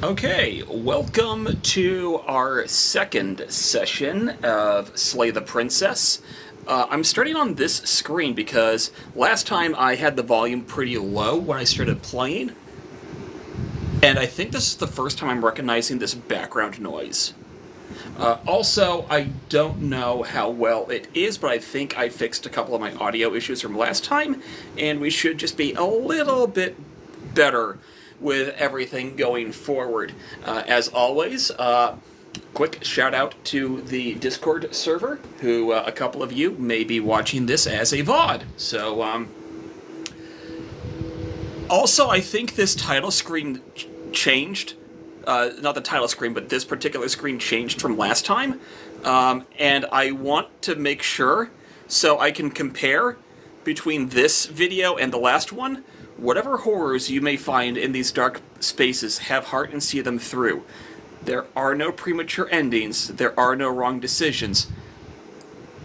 Okay, welcome to our second session of Slay the Princess. I'm starting on this screen because last time I had the volume pretty low when I started playing, and I think this is the first time I'm recognizing this background noise. Also, I don't know how well it is, but I think I fixed a couple of my audio issues from last time, and we should just be a little bit better with everything going forward. As always, quick shout out to the Discord server, who a couple of you may be watching this as a VOD. So, also, I think this title screen changed. Not the title screen, but this particular screen changed from last time. And I want to make sure, so I can compare between this video and the last one. Whatever horrors you may find in these dark spaces, have heart and see them through. There are no premature endings, there are no wrong decisions.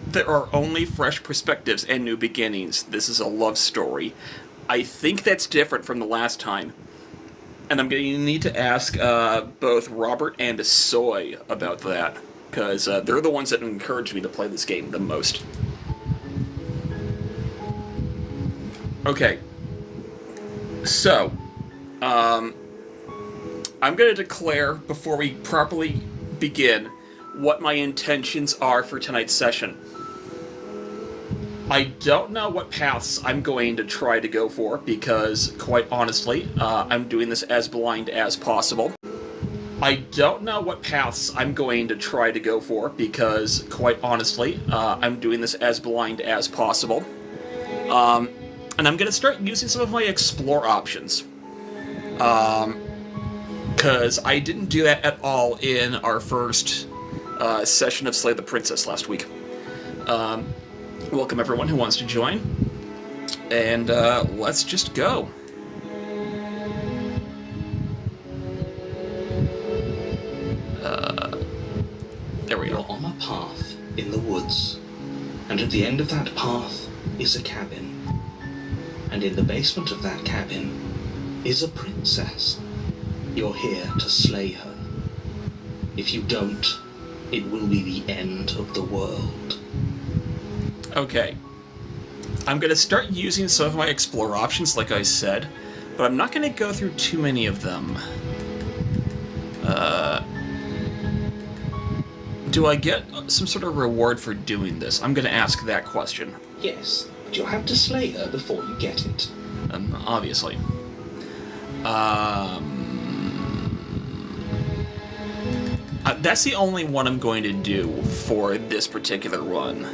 There are only fresh perspectives and new beginnings. This is a love story. I think that's different from the last time. And I'm going to need to ask both Robert and Soy about that, because they're the ones that encouraged me to play this game the most. Okay. So, I'm going to declare, before we properly begin, what my intentions are for tonight's session. I don't know what paths I'm going to try to go for, because, quite honestly, I'm doing this as blind as possible. I don't know what paths I'm going to try to go for, because, quite honestly, I'm doing this as blind as possible. And I'm going to start using some of my explore options. Because I didn't do that at all in our first session of Slay the Princess last week. Welcome everyone who wants to join. And let's just go. There we go. You're on a path in the woods. And at the end of that path is a cabin. And in the basement of that cabin is a princess. You're here to slay her. If you don't, it will be the end of the world. Okay. I'm going to start using some of my explore options, like I said, but I'm not going to go through too many of them. Do I get some sort of reward for doing this? I'm going to ask that question. Yes. You'll have to slay her before you get it. Obviously. That's the only one I'm going to do for this particular run.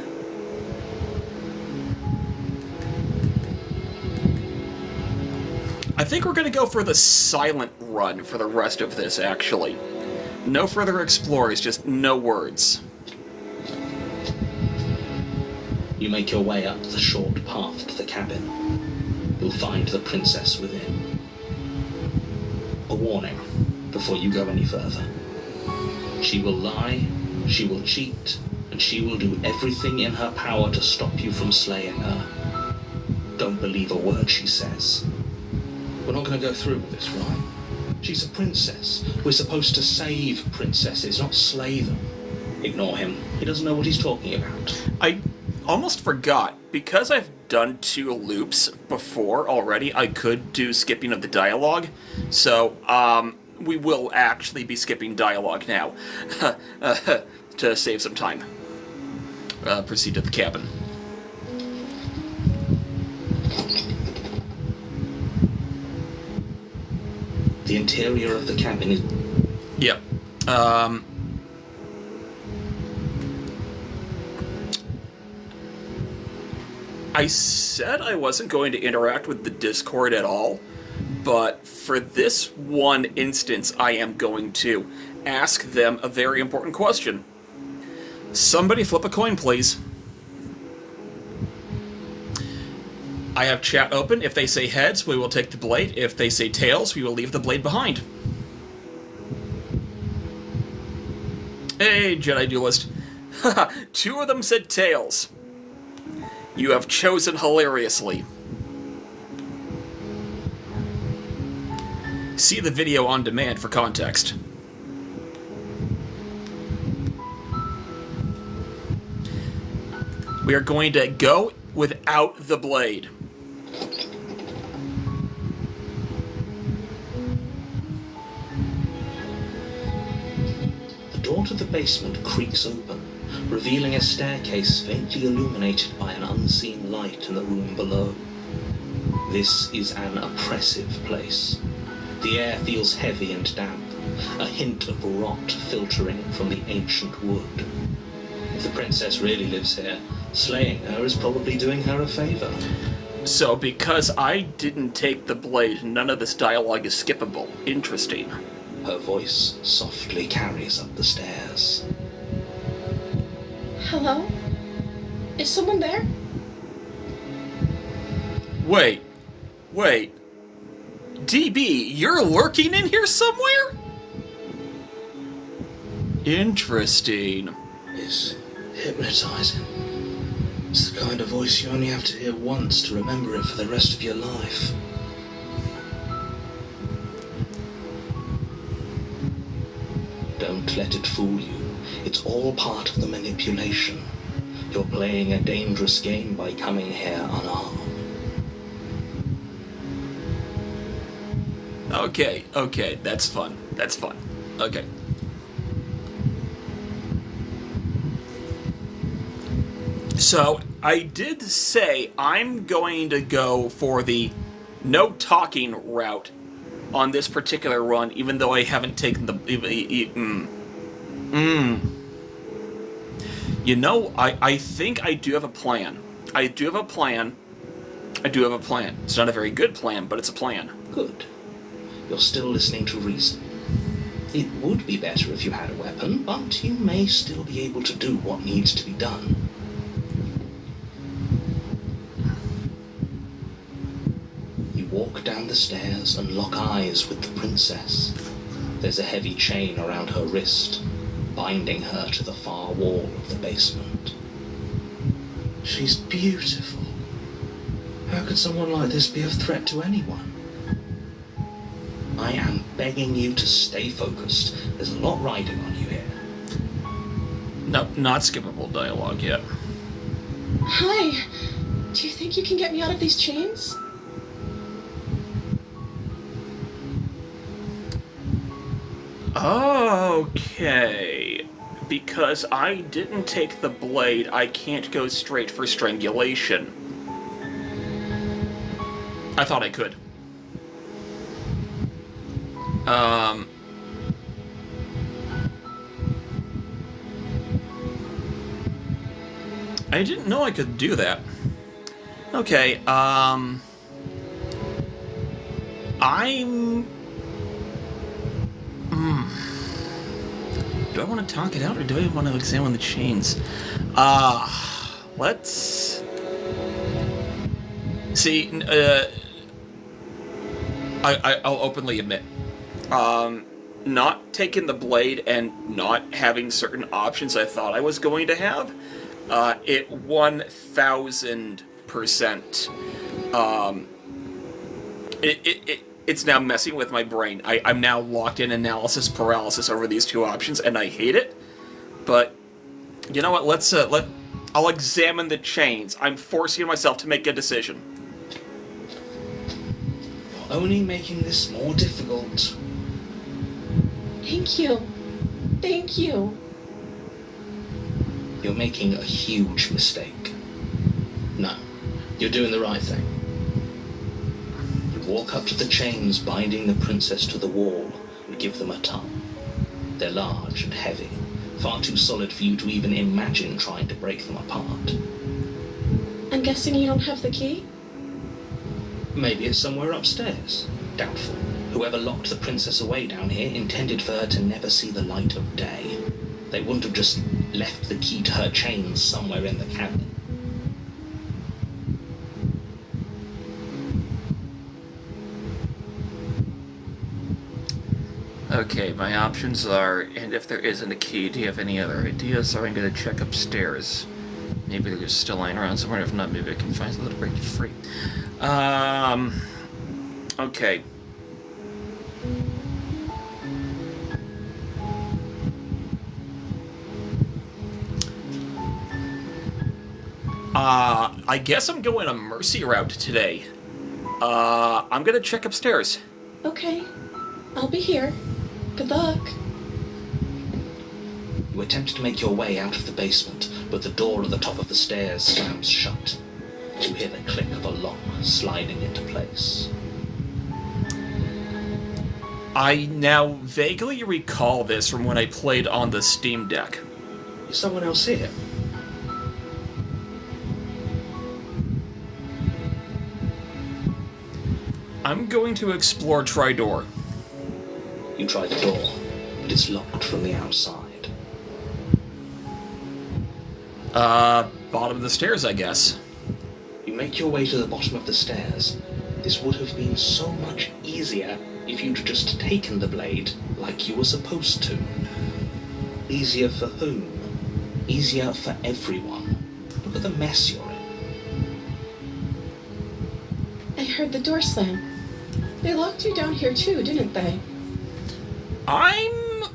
I think we're going to go for the silent run for the rest of this, actually. No further explores, just no words. You make your way up the short path to the cabin. You'll find the princess within. A warning before you go any further. She will lie, she will cheat, and she will do everything in her power to stop you from slaying her. Don't believe a word she says. We're not going to go through with this, right? She's a princess. We're supposed to save princesses, not slay them. Ignore him. He doesn't know what he's talking about. I almost forgot. Because I've done 2 loops before already, I could do skipping of the dialogue. So, we will actually be skipping dialogue now. To save some time. Proceed to the cabin. The interior of the cabin is... Yep. I said I wasn't going to interact with the Discord at all, but for this one instance, I am going to ask them a very important question. Somebody flip a coin, please. I have chat open. If they say heads, we will take the blade. If they say tails, we will leave the blade behind. Hey, Jedi Duelist. Haha, 2 of them said tails. You have chosen hilariously. See the video on demand for context. We are going to go without the blade. The door to the basement creaks open, revealing a staircase faintly illuminated by an unseen light in the room below. This is an oppressive place. The air feels heavy and damp, a hint of rot filtering from the ancient wood. If the princess really lives here, slaying her is probably doing her a favor. So, because I didn't take the blade, none of this dialogue is skippable. Interesting. Her voice softly carries up the stairs. Hello? Is someone there? Wait. DB, you're lurking in here somewhere? Interesting. It's hypnotizing. It's the kind of voice you only have to hear once to remember it for the rest of your life. Don't let it fool you. It's all part of the manipulation. You're playing a dangerous game by coming here unarmed. Okay, that's fun. Okay. So, I did say I'm going to go for the no talking route on this particular run, even though I haven't taken the... You know, I think I do have a plan. It's not a very good plan, but it's a plan. Good. You're still listening to reason. It would be better if you had a weapon, but you may still be able to do what needs to be done. You walk down the stairs and lock eyes with the princess. There's a heavy chain around her wrist, binding her to the far wall of the basement. She's beautiful. How could someone like this be a threat to anyone? I am begging you to stay focused. There's a lot riding on you here. No, not skippable dialogue yet. Hi. Do you think you can get me out of these chains? Okay. Because I didn't take the blade, I can't go straight for strangulation. I thought I could. I didn't know I could do that. Okay, do I want to talk it out, or do I want to examine the chains? Let's... See, I'll openly admit, not taking the blade and not having certain options I thought I was going to have, it 1000%, it's now messing with my brain. I'm now locked in analysis paralysis over these two options, and I hate it. But you know what? I'll examine the chains. I'm forcing myself to make a decision. You're only making this more difficult. Thank you. Thank you. You're making a huge mistake. No, you're doing the right thing. You walk up to the chains binding the princess to the wall and give them a tug. They're large and heavy, far too solid for you to even imagine trying to break them apart. I'm guessing you don't have the key? Maybe it's somewhere upstairs. Doubtful. Whoever locked the princess away down here intended for her to never see the light of day. They wouldn't have just left the key to her chains somewhere in the cabin. Okay, my options are, and if there isn't a key, do you have any other ideas? Or I'm going to check upstairs. Maybe they're just still lying around somewhere. If not, maybe I can find something to break you free. Okay. I guess I'm going a mercy route today. I'm gonna check upstairs. Okay. I'll be here. Good luck. You attempt to make your way out of the basement, but the door at the top of the stairs slams shut. You hear the click of a lock sliding into place. I now vaguely recall this from when I played on the Steam Deck. Is someone else here? I'm going to explore Tridor. You try the door, but it's locked from the outside. Bottom of the stairs, I guess. You make your way to the bottom of the stairs. This would have been so much easier if you'd just taken the blade like you were supposed to. Easier for whom? Easier for everyone. Look at the mess you're in. I heard the door slam. They locked you down here too, didn't they? I'm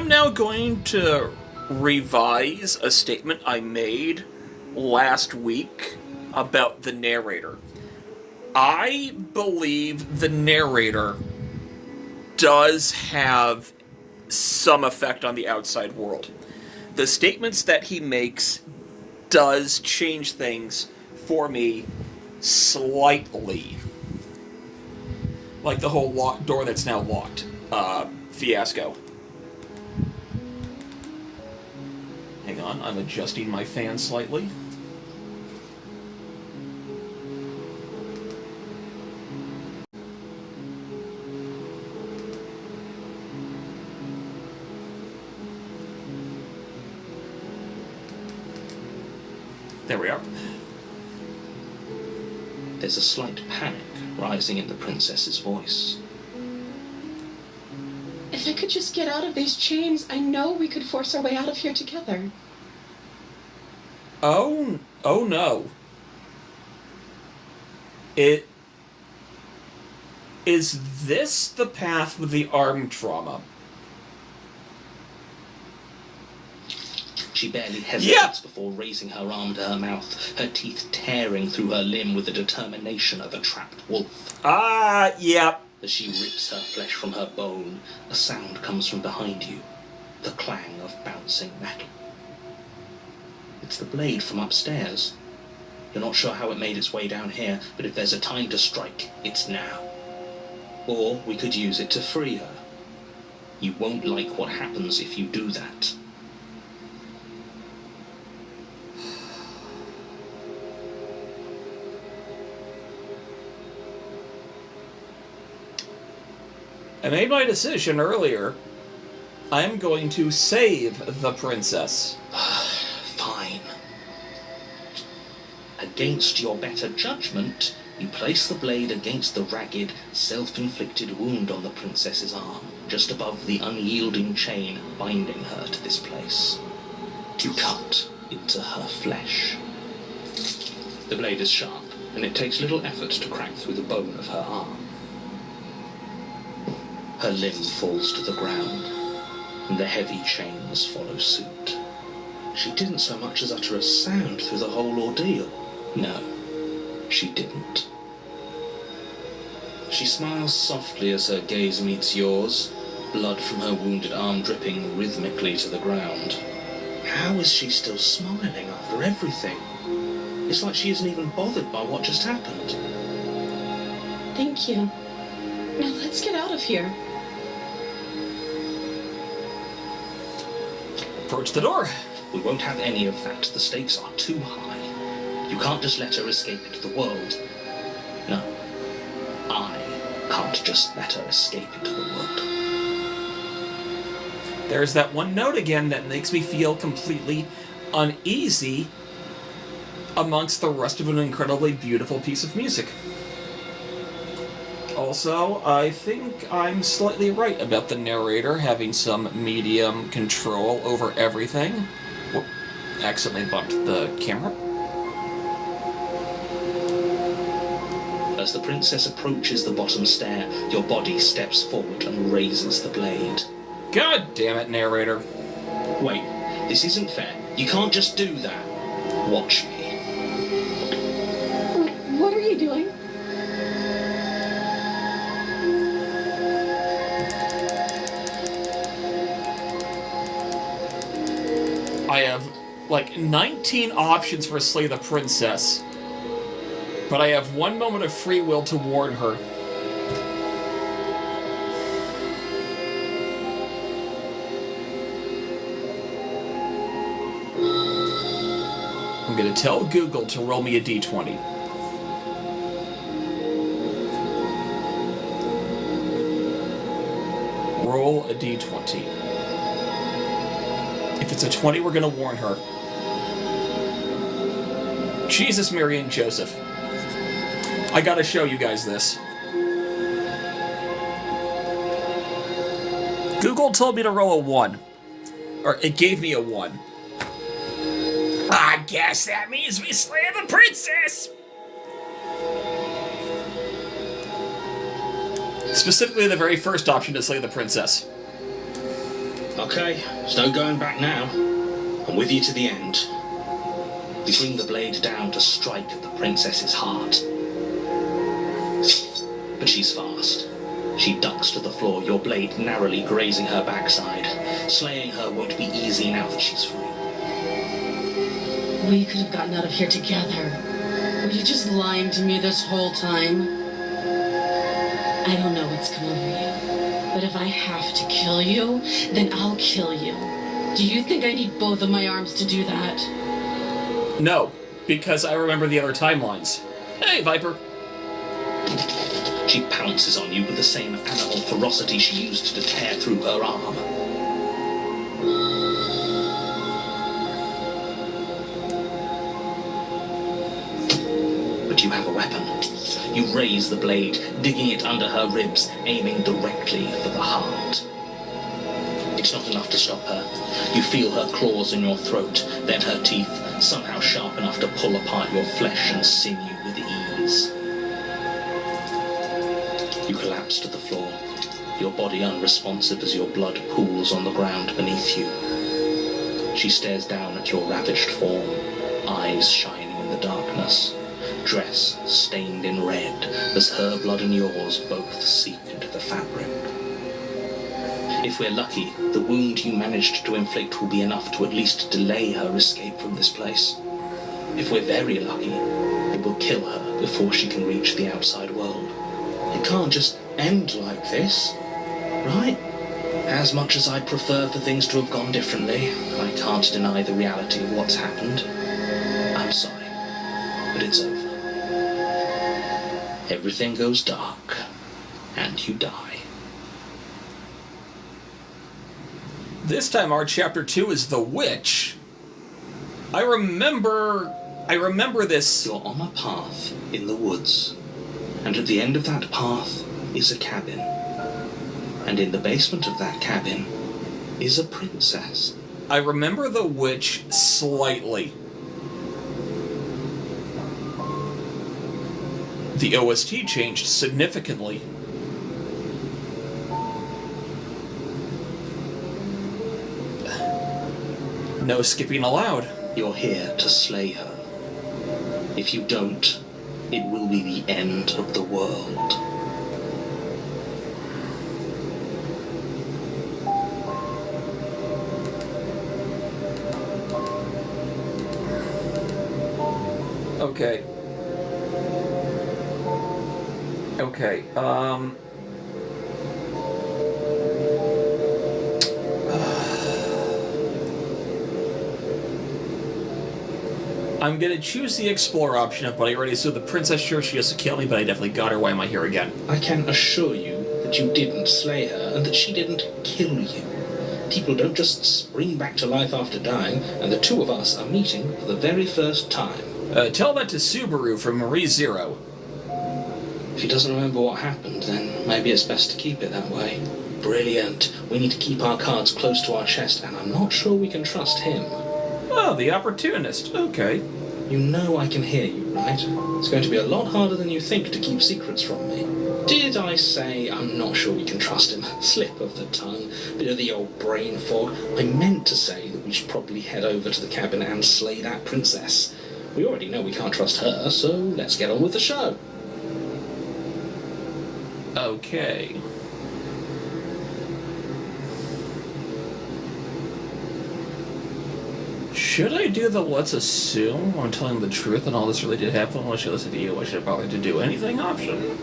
now going to revise a statement I made last week about the narrator. I believe the narrator does have some effect on the outside world. The statements that he makes does change things for me slightly. Like the whole door that's now locked fiasco. Hang on, I'm adjusting my fan slightly. There we are. There's a slight panic rising in the princess's voice. If I could just get out of these chains, I know we could force our way out of here together. Oh no. Is this the path with the arm trauma? She barely hesitates before raising her arm to her mouth, her teeth tearing through her limb with the determination of a trapped wolf. Yep. As she rips her flesh from her bone, a sound comes from behind you, the clang of bouncing metal. It's the blade from upstairs. You're not sure how it made its way down here, but if there's a time to strike, it's now. Or we could use it to free her. You won't like what happens if you do that. I made my decision earlier. I'm going to save the princess. Fine. Against your better judgment, you place the blade against the ragged, self-inflicted wound on the princess's arm, just above the unyielding chain binding her to this place. You cut into her flesh. The blade is sharp, and it takes little effort to crack through the bone of her arm. Her limb falls to the ground, and the heavy chains follow suit. She didn't so much as utter a sound through the whole ordeal. No, she didn't. She smiles softly as her gaze meets yours, blood from her wounded arm dripping rhythmically to the ground. How is she still smiling after everything? It's like she isn't even bothered by what just happened. Thank you. Now let's get out of here. Approach the door. We won't have any of that. The stakes are too high. You can't just let her escape into the world. No. I can't just let her escape into the world. There's that one note again that makes me feel completely uneasy amongst the rest of an incredibly beautiful piece of music. Also, I think I'm slightly right about the narrator having some medium control over everything. Whoop, accidentally bumped the camera. As the princess approaches the bottom stair, your body steps forward and raises the blade. God damn it, narrator. Wait, this isn't fair. You can't just do that. Watch me. What are you doing? I have, like, 19 options for Slay the Princess. But I have one moment of free will to warn her. I'm gonna tell Google to roll me a d20. Roll a d20. If it's a 20, we're gonna warn her. Jesus, Mary, and Joseph. I gotta show you guys this. Google told me to roll a 1. Or it gave me a 1. I guess that means we slay the princess! Specifically the very first option to slay the princess. Okay, there's no going back now. I'm with you to the end. You bring the blade down to strike the princess's heart. But she's fast. She ducks to the floor, your blade narrowly grazing her backside. Slaying her won't be easy now that she's free. We could have gotten out of here together. Were you just lying to me this whole time? I don't know what's come over you, but if I have to kill you, then I'll kill you. Do you think I need both of my arms to do that? No, because I remember the other timelines. Hey, Viper. She pounces on you with the same animal ferocity she used to tear through her arm. But you have a weapon. You raise the blade, digging it under her ribs, aiming directly for the heart. It's not enough to stop her. You feel her claws in your throat, then her teeth, somehow sharp enough to pull apart your flesh and sinew with ease. You collapse to the floor, your body unresponsive as your blood pools on the ground beneath you. She stares down at your ravaged form, eyes shining in the darkness, dress stained in red as her blood and yours both seep into the fabric. If we're lucky, the wound you managed to inflict will be enough to at least delay her escape from this place. If we're very lucky, it will kill her before she can reach the outside world. It can't just end like this, right? As much as I'd prefer for things to have gone differently, I can't deny the reality of what's happened. I'm sorry, but it's over. Everything goes dark, and you die. This time our chapter 2 is The Witch. I remember this. You're on a path in the woods, and at the end of that path is a cabin. And in the basement of that cabin is a princess. I remember The Witch slightly. The OST changed significantly. No skipping allowed. You're here to slay her. If you don't, it will be the end of the world. Okay. Okay, I'm gonna choose the Explore option, but I already saw the princess. Sure, she has to kill me, but I definitely got her. Why am I here again? I can assure you that you didn't slay her and that she didn't kill you. People don't just spring back to life after dying, and the two of us are meeting for the very first time. Tell that to Subaru from Marie Zero. If he doesn't remember what happened, then maybe it's best to keep it that way. Brilliant. We need to keep our cards close to our chest, and I'm not sure we can trust him. Oh, the opportunist. Okay. You know I can hear you, right? It's going to be a lot harder than you think to keep secrets from me. Did I say I'm not sure we can trust him? Slip of the tongue, bit of the old brain fog. I meant to say that we should probably head over to the cabin and slay that princess. We already know we can't trust her, so let's get on with the show. Okay. Should I do the let's assume I'm telling the truth and all this really did happen? What should I listen to you? What should I probably to do anything option?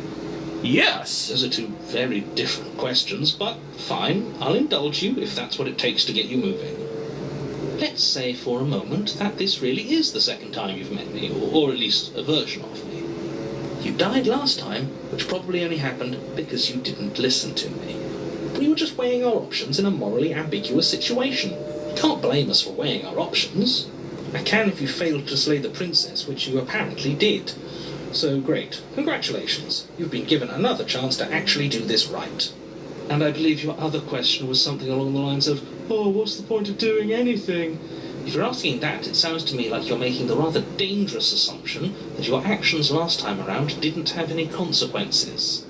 Yes! Those are two very different questions, but fine, I'll indulge you if that's what it takes to get you moving. Let's say for a moment that this really is the second time you've met me, or at least a version of me. You died last time, which probably only happened because you didn't listen to me. We were just weighing our options in a morally ambiguous situation. You can't blame us for weighing our options. I can if you failed to slay the princess, which you apparently did. So great. Congratulations. You've been given another chance to actually do this right. And I believe your other question was something along the lines of, oh, what's the point of doing anything? If you're asking that, it sounds to me like you're making the rather dangerous assumption that your actions last time around didn't have any consequences.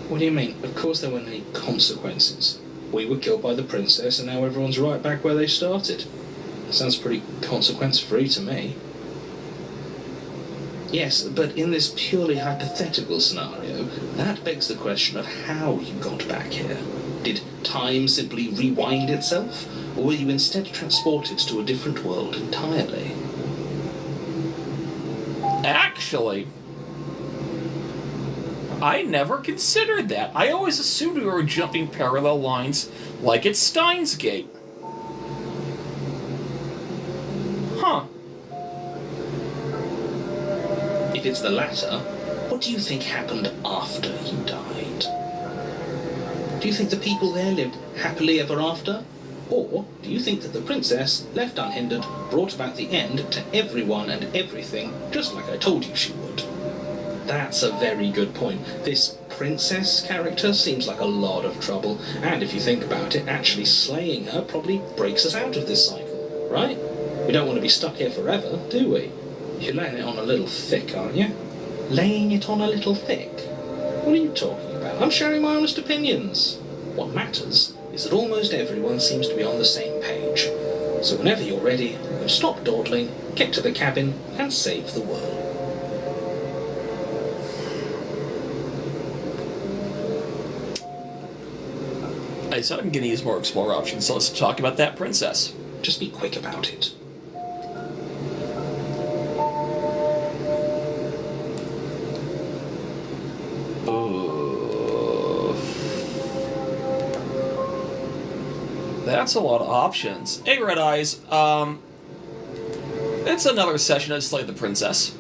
What do you mean? Of course there weren't any consequences. We were killed by the princess and now everyone's right back where they started. Sounds pretty consequence-free to me. Yes, but in this purely hypothetical scenario, that begs the question of how you got back here. Did time simply rewind itself, or were you instead transported to a different world entirely? Actually, I never considered that. I always assumed we were jumping parallel lines like it's Steins Gate. Huh. If it's the latter, what do you think happened after you died? Do you think the people there lived happily ever after? Or do you think that the princess, left unhindered, brought about the end to everyone and everything, just like I told you she would? That's a very good point. This princess character seems like a lot of trouble, and if you think about it, actually slaying her probably breaks us out of this cycle, right? We don't want to be stuck here forever, do we? You're laying it on a little thick, aren't you? Laying it on a little thick? What are you talking about? I'm sharing my honest opinions. What matters is that almost everyone seems to be on the same page. So whenever you're ready, you can stop dawdling, get to the cabin, and save the world. I said I'm going to use more explore options, so let's talk about that princess. Just be quick about it. That's a lot of options. Hey, Red Eyes, it's another session of Slay the Princess.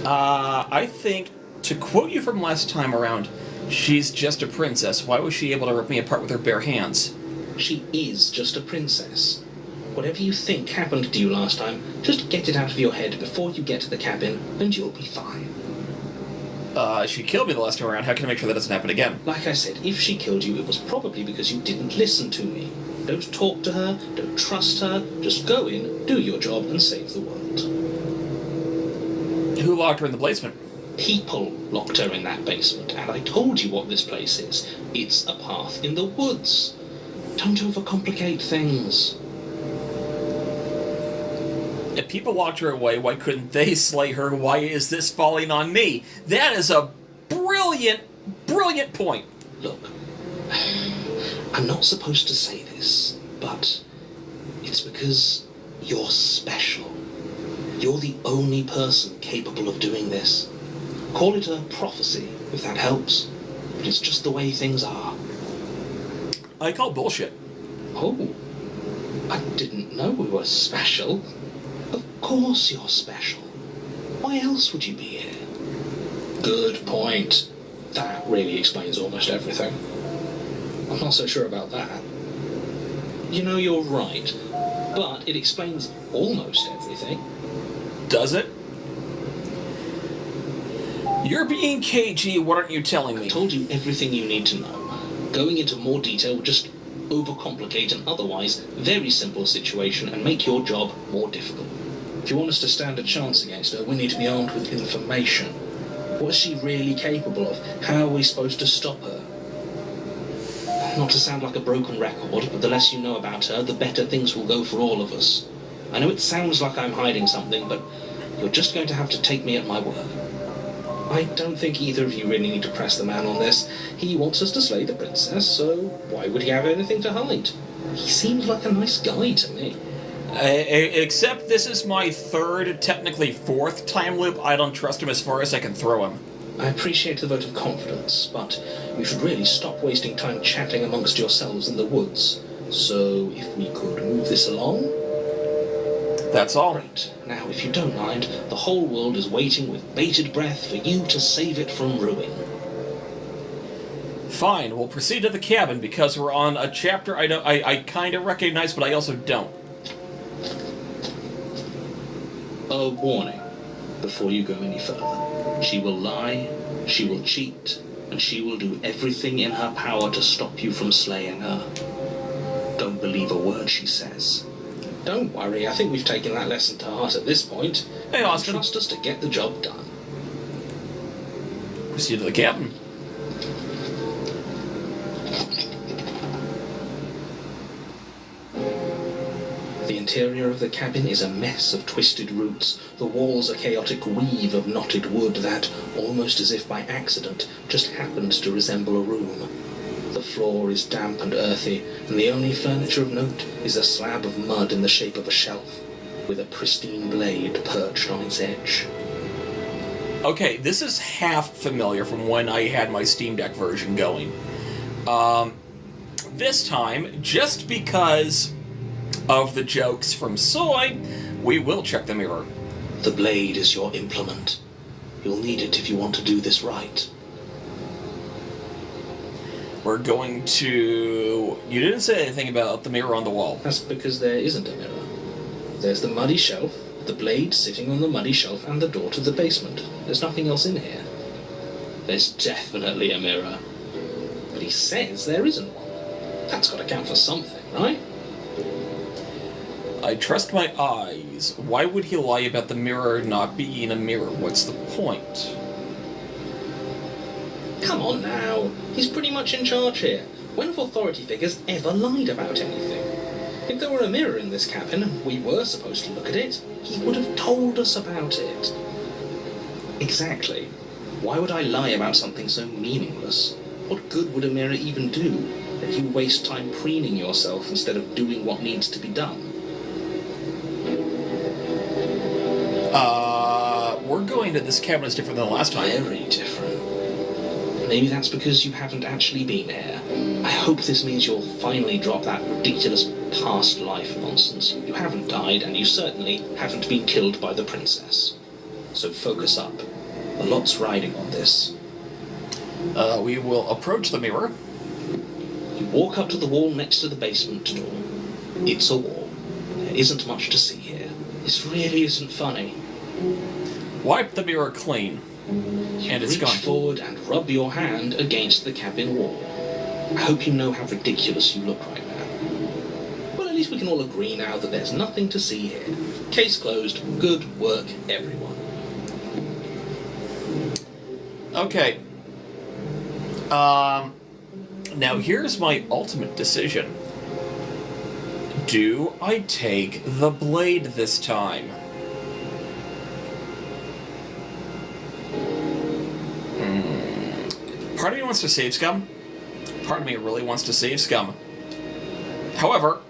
I think, to quote you from last time around, she's just a princess. Why was she able to rip me apart with her bare hands? She is just a princess. Whatever you think happened to you last time, just get it out of your head before you get to the cabin, and you'll be fine. She killed me the last time around. How can I make sure that doesn't happen again? Like I said, if she killed you, it was probably because you didn't listen to me. Don't talk to her, don't trust her, just go in, do your job, and save the world. Who locked her in the basement? People locked her in that basement, and I told you what this place is. It's a path in the woods. Don't overcomplicate things. If people locked her away, why couldn't they slay her? Why is this falling on me? That is a brilliant, brilliant point. Look, I'm not supposed to say this, but it's because you're special. You're the only person capable of doing this. Call it a prophecy, if that helps. But it's just the way things are. I call bullshit. Oh, I didn't know we were special. Of course you're special. Why else would you be here? Good point. That really explains almost everything. I'm not so sure about that. You know, you're right, but it explains almost everything. Does it? You're being cagey, what aren't you telling me? I told you everything you need to know. Going into more detail would just overcomplicate an otherwise very simple situation and make your job more difficult. If you want us to stand a chance against her, we need to be armed with information. What is she really capable of? How are we supposed to stop her? Not to sound like a broken record, but the less you know about her, the better things will go for all of us. I know it sounds like I'm hiding something, but you're just going to have to take me at my word. I don't think either of you really need to press the man on this. He wants us to slay the princess, so why would he have anything to hide? He seems like a nice guy to me. Except this is my third, technically fourth time loop. I don't trust him as far as I can throw him. I appreciate the vote of confidence, but you should really stop wasting time chatting amongst yourselves in the woods. So, if we could move this along... That's all. Right. Now, if you don't mind, the whole world is waiting with bated breath for you to save it from ruin. Fine, we'll proceed to the cabin because we're on a chapter I kind of recognize, but I also don't. A warning before you go any further. She will lie, she will cheat, and she will do everything in her power to stop you from slaying her. Don't believe a word she says. Don't worry, I think we've taken that lesson to heart at this point. Hey, Austin. Trust us to get the job done. Proceed to the cabin. The interior of the cabin is a mess of twisted roots. The walls a chaotic weave of knotted wood that, almost as if by accident, just happens to resemble a room. The floor is damp and earthy, and the only furniture of note is a slab of mud in the shape of a shelf, with a pristine blade perched on its edge. Okay, this is half familiar from when I had my Steam Deck version going. This time, just because of the jokes from Soy, we will check the mirror. The blade is your implement. You'll need it if you want to do this right. We're going to... You didn't say anything about the mirror on the wall. That's because there isn't a mirror. There's the muddy shelf, the blade sitting on the muddy shelf, and the door to the basement. There's nothing else in here. There's definitely a mirror. But he says there isn't one. That's got to count for something, right? I trust my eyes. Why would he lie about the mirror not being a mirror? What's the point? Come on now. He's pretty much in charge here. When have authority figures ever lied about anything? If there were a mirror in this cabin and we were supposed to look at it, he would have told us about it. Exactly. Why would I lie about something so meaningless? What good would a mirror even do? That you waste time preening yourself instead of doing what needs to be done? We're going to this cabin is different than the last time. Very different. Maybe that's because you haven't actually been here. I hope this means you'll finally drop that ridiculous past life nonsense. You haven't died, and you certainly haven't been killed by the princess. So focus up. A lot's riding on this. We will approach the mirror. You walk up to the wall next to the basement door. It's a wall. There isn't much to see here. This really isn't funny. Wipe the mirror clean. And it's Reach gone. forward and rub your hand against the cabin wall. I hope you know how ridiculous you look right now. Well, at least we can all agree now that there's nothing to see here. Case closed. Good work, everyone. Okay. Now here's my ultimate decision. Do I take the blade this time? Part of me wants to save Scum. Part of me really wants to save Scum. However,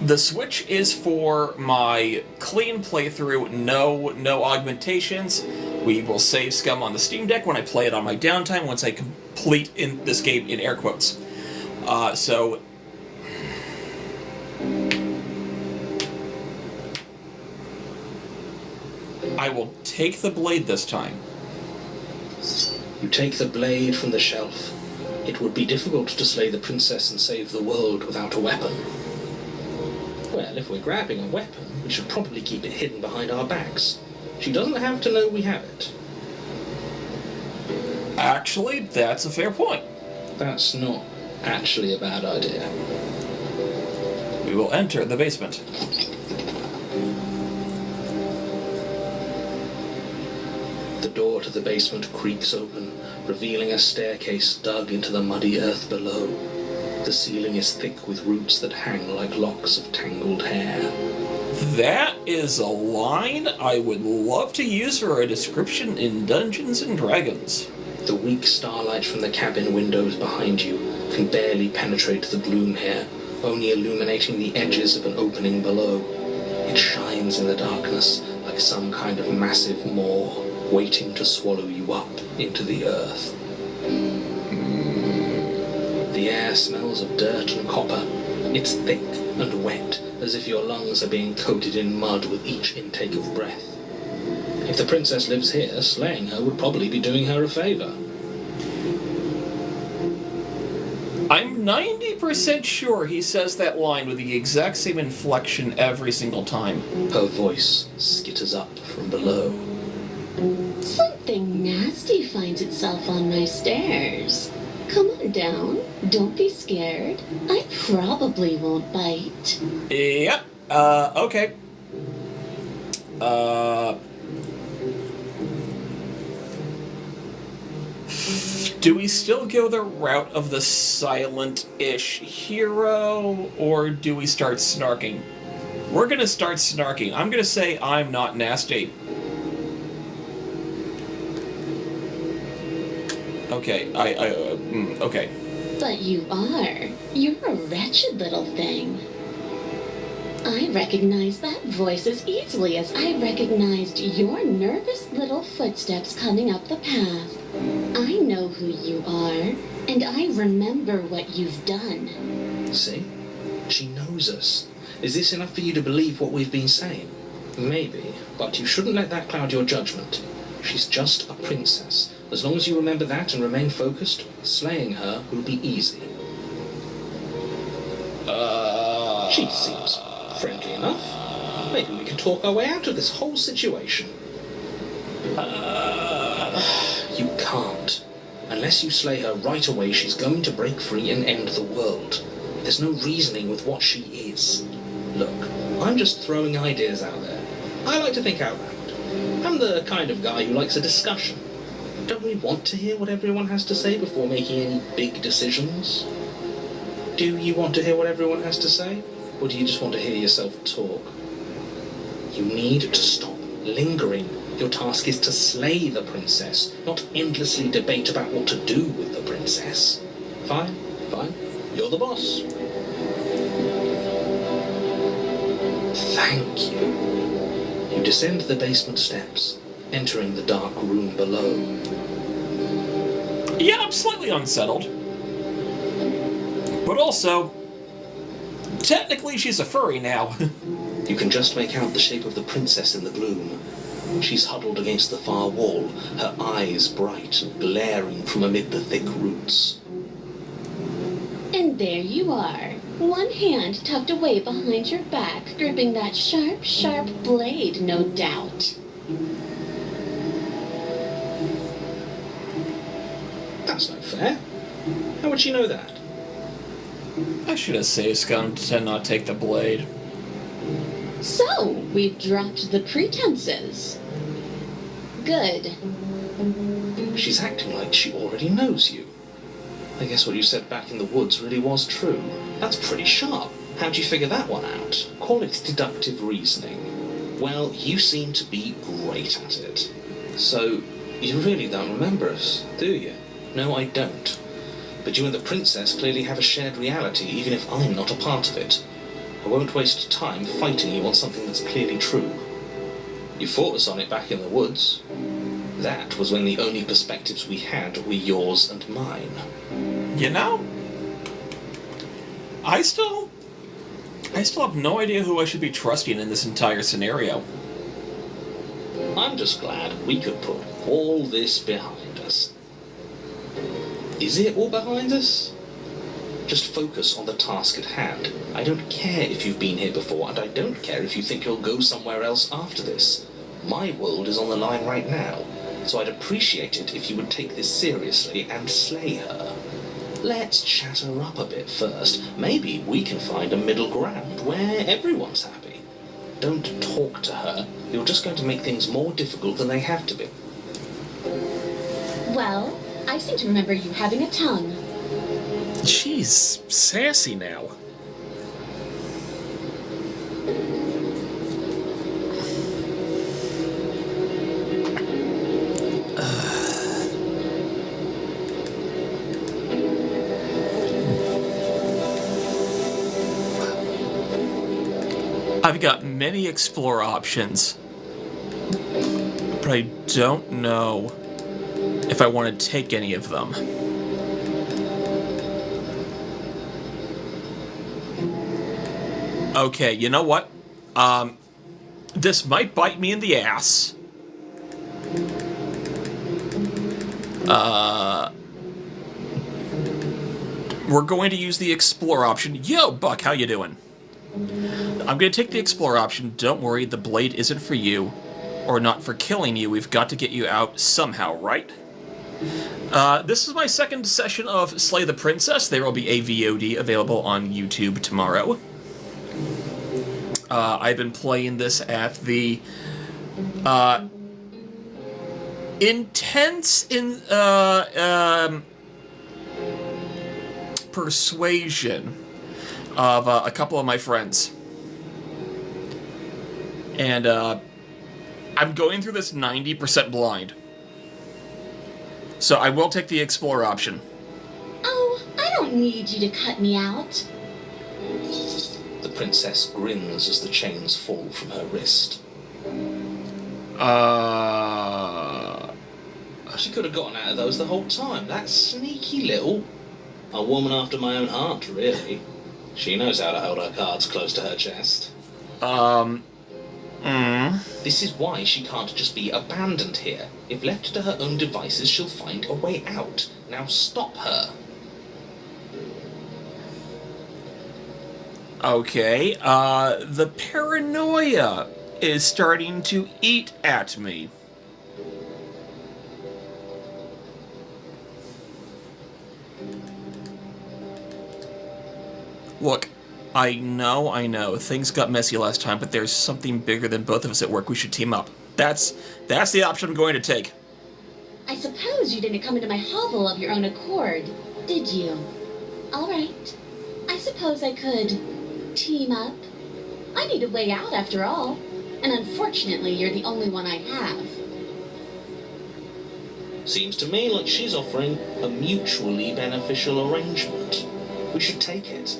the Switch is for my clean playthrough, no augmentations. We will save Scum on the Steam Deck when I play it on my downtime, once I complete in this game in air quotes. So... I will take the blade this time. You take the blade from the shelf. It would be difficult to slay the princess and save the world without a weapon. Well, if we're grabbing a weapon, we should probably keep it hidden behind our backs. She doesn't have to know we have it. Actually, that's a fair point. That's not actually a bad idea. We will enter the basement. The door to the basement creaks open, revealing a staircase dug into the muddy earth below. The ceiling is thick with roots that hang like locks of tangled hair. That is a line I would love to use for a description in Dungeons and Dragons. The weak starlight from the cabin windows behind you can barely penetrate the gloom here, only illuminating the edges of an opening below. It shines in the darkness like some kind of massive maw, waiting to swallow you up into the earth. The air smells of dirt and copper. It's thick and wet, as if your lungs are being coated in mud with each intake of breath. If the princess lives here, slaying her would probably be doing her a favor. I'm 90% sure he says that line with the exact same inflection every single time. Her voice skitters up from below. Something nasty finds itself on my stairs. Come on down. Don't be scared. I probably won't bite. Yep. Okay. Do we still go the route of the silent-ish hero, or do we start snarking? We're gonna start snarking. I'm gonna say I'm not nasty. Okay, okay. But you are. You're a wretched little thing. I recognize that voice as easily as I recognized your nervous little footsteps coming up the path. I know who you are, and I remember what you've done. See? She knows us. Is this enough for you to believe what we've been saying? Maybe, but you shouldn't let that cloud your judgment. She's just a princess. As long as you remember that and remain focused, slaying her will be easy. She seems friendly enough. Maybe we can talk our way out of this whole situation. You can't. Unless you slay her right away, she's going to break free and end the world. There's no reasoning with what she is. Look, I'm just throwing ideas out there. I like to think out loud. I'm the kind of guy who likes a discussion. Don't we want to hear what everyone has to say before making any big decisions? Do you want to hear what everyone has to say? Or do you just want to hear yourself talk? You need to stop lingering. Your task is to slay the princess, not endlessly debate about what to do with the princess. Fine, fine. You're the boss. Thank you. You descend the basement steps, entering the dark room below. Yeah, I'm slightly unsettled. But also, technically she's a furry now. You can just make out the shape of the princess in the gloom. She's huddled against the far wall, her eyes bright and glaring from amid the thick roots. And there you are, one hand tucked away behind your back, gripping that sharp, sharp blade, no doubt. That's not fair. How would she know that? I should have saved Scum to not take the blade. So, we've dropped the pretenses. Good. She's acting like she already knows you. I guess what you said back in the woods really was true. That's pretty sharp. How'd you figure that one out? Call it deductive reasoning. Well, you seem to be great at it. So, you really don't remember us, do you? No, I don't. But you and the princess clearly have a shared reality, even if I'm not a part of it. I won't waste time fighting you on something that's clearly true. You fought us on it back in the woods. That was when the only perspectives we had were yours and mine. You know, I still have no idea who I should be trusting in this entire scenario. I'm just glad we could put all this behind us. Is it all behind us? Just focus on the task at hand. I don't care if you've been here before, and I don't care if you think you'll go somewhere else after this. My world is on the line right now, so I'd appreciate it if you would take this seriously and slay her. Let's chat her up a bit first. Maybe we can find a middle ground where everyone's happy. Don't talk to her. You're just going to make things more difficult than they have to be. Well, I seem to remember you having a tongue. She's sassy now. I've got many explore options, but I don't know if I want to take any of them. Okay, you know what? This might bite me in the ass. We're going to use the explore option. Yo, Buck, how you doing? I'm going to take the explore option. Don't worry, the blade isn't for you, or not for killing you. We've got to get you out somehow, right? This is my second session of Slay the Princess. There will be a VOD available on YouTube tomorrow. I've been playing this at the intense persuasion of a couple of my friends. And I'm going through this 90% blind. So I will take the explore option. Oh, I don't need you to cut me out. The princess grins as the chains fall from her wrist. She could have gotten out of those the whole time. That sneaky little... A woman after my own heart, really. She knows how to hold her cards close to her chest. This is why she can't just be abandoned here. If left to her own devices, she'll find a way out. Now stop her. Okay, the paranoia is starting to eat at me. Look, I know, things got messy last time, but there's something bigger than both of us at work. We should team up. That's the option I'm going to take. I suppose you didn't come into my hovel of your own accord, did you? All right. I suppose I could team up. I need a way out after all, and unfortunately you're the only one I have. Seems to me like she's offering a mutually beneficial arrangement. We should take it.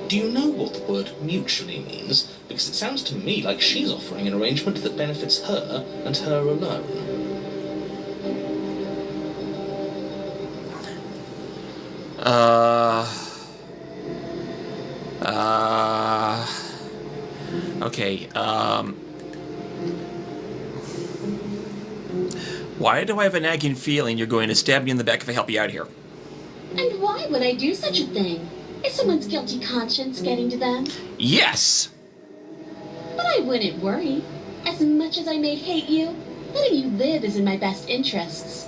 Do you know what the word mutually means? Because it sounds to me like she's offering an arrangement that benefits her and her alone. Okay, why do I have a nagging feeling you're going to stab me in the back if I help you out here? And why would I do such a thing? Is someone's guilty conscience getting to them? Yes! But I wouldn't worry. As much as I may hate you, letting you live is in my best interests.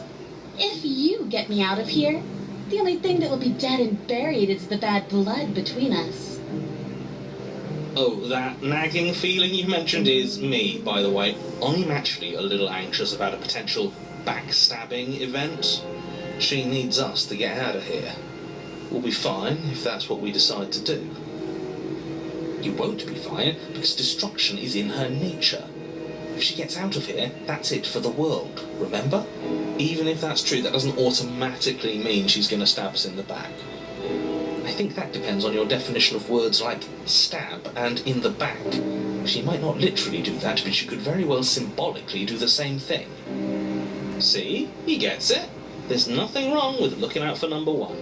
If you get me out of here, the only thing that will be dead and buried is the bad blood between us. Oh, that nagging feeling you mentioned is me, by the way. I'm actually a little anxious about a potential backstabbing event. She needs us to get out of here. We'll be fine if that's what we decide to do. You won't be fine because destruction is in her nature. If she gets out of here, that's it for the world, remember? Even if that's true, that doesn't automatically mean she's going to stab us in the back. I think that depends on your definition of words like stab and in the back. She might not literally do that, but she could very well symbolically do the same thing. See? He gets it. There's nothing wrong with looking out for number one.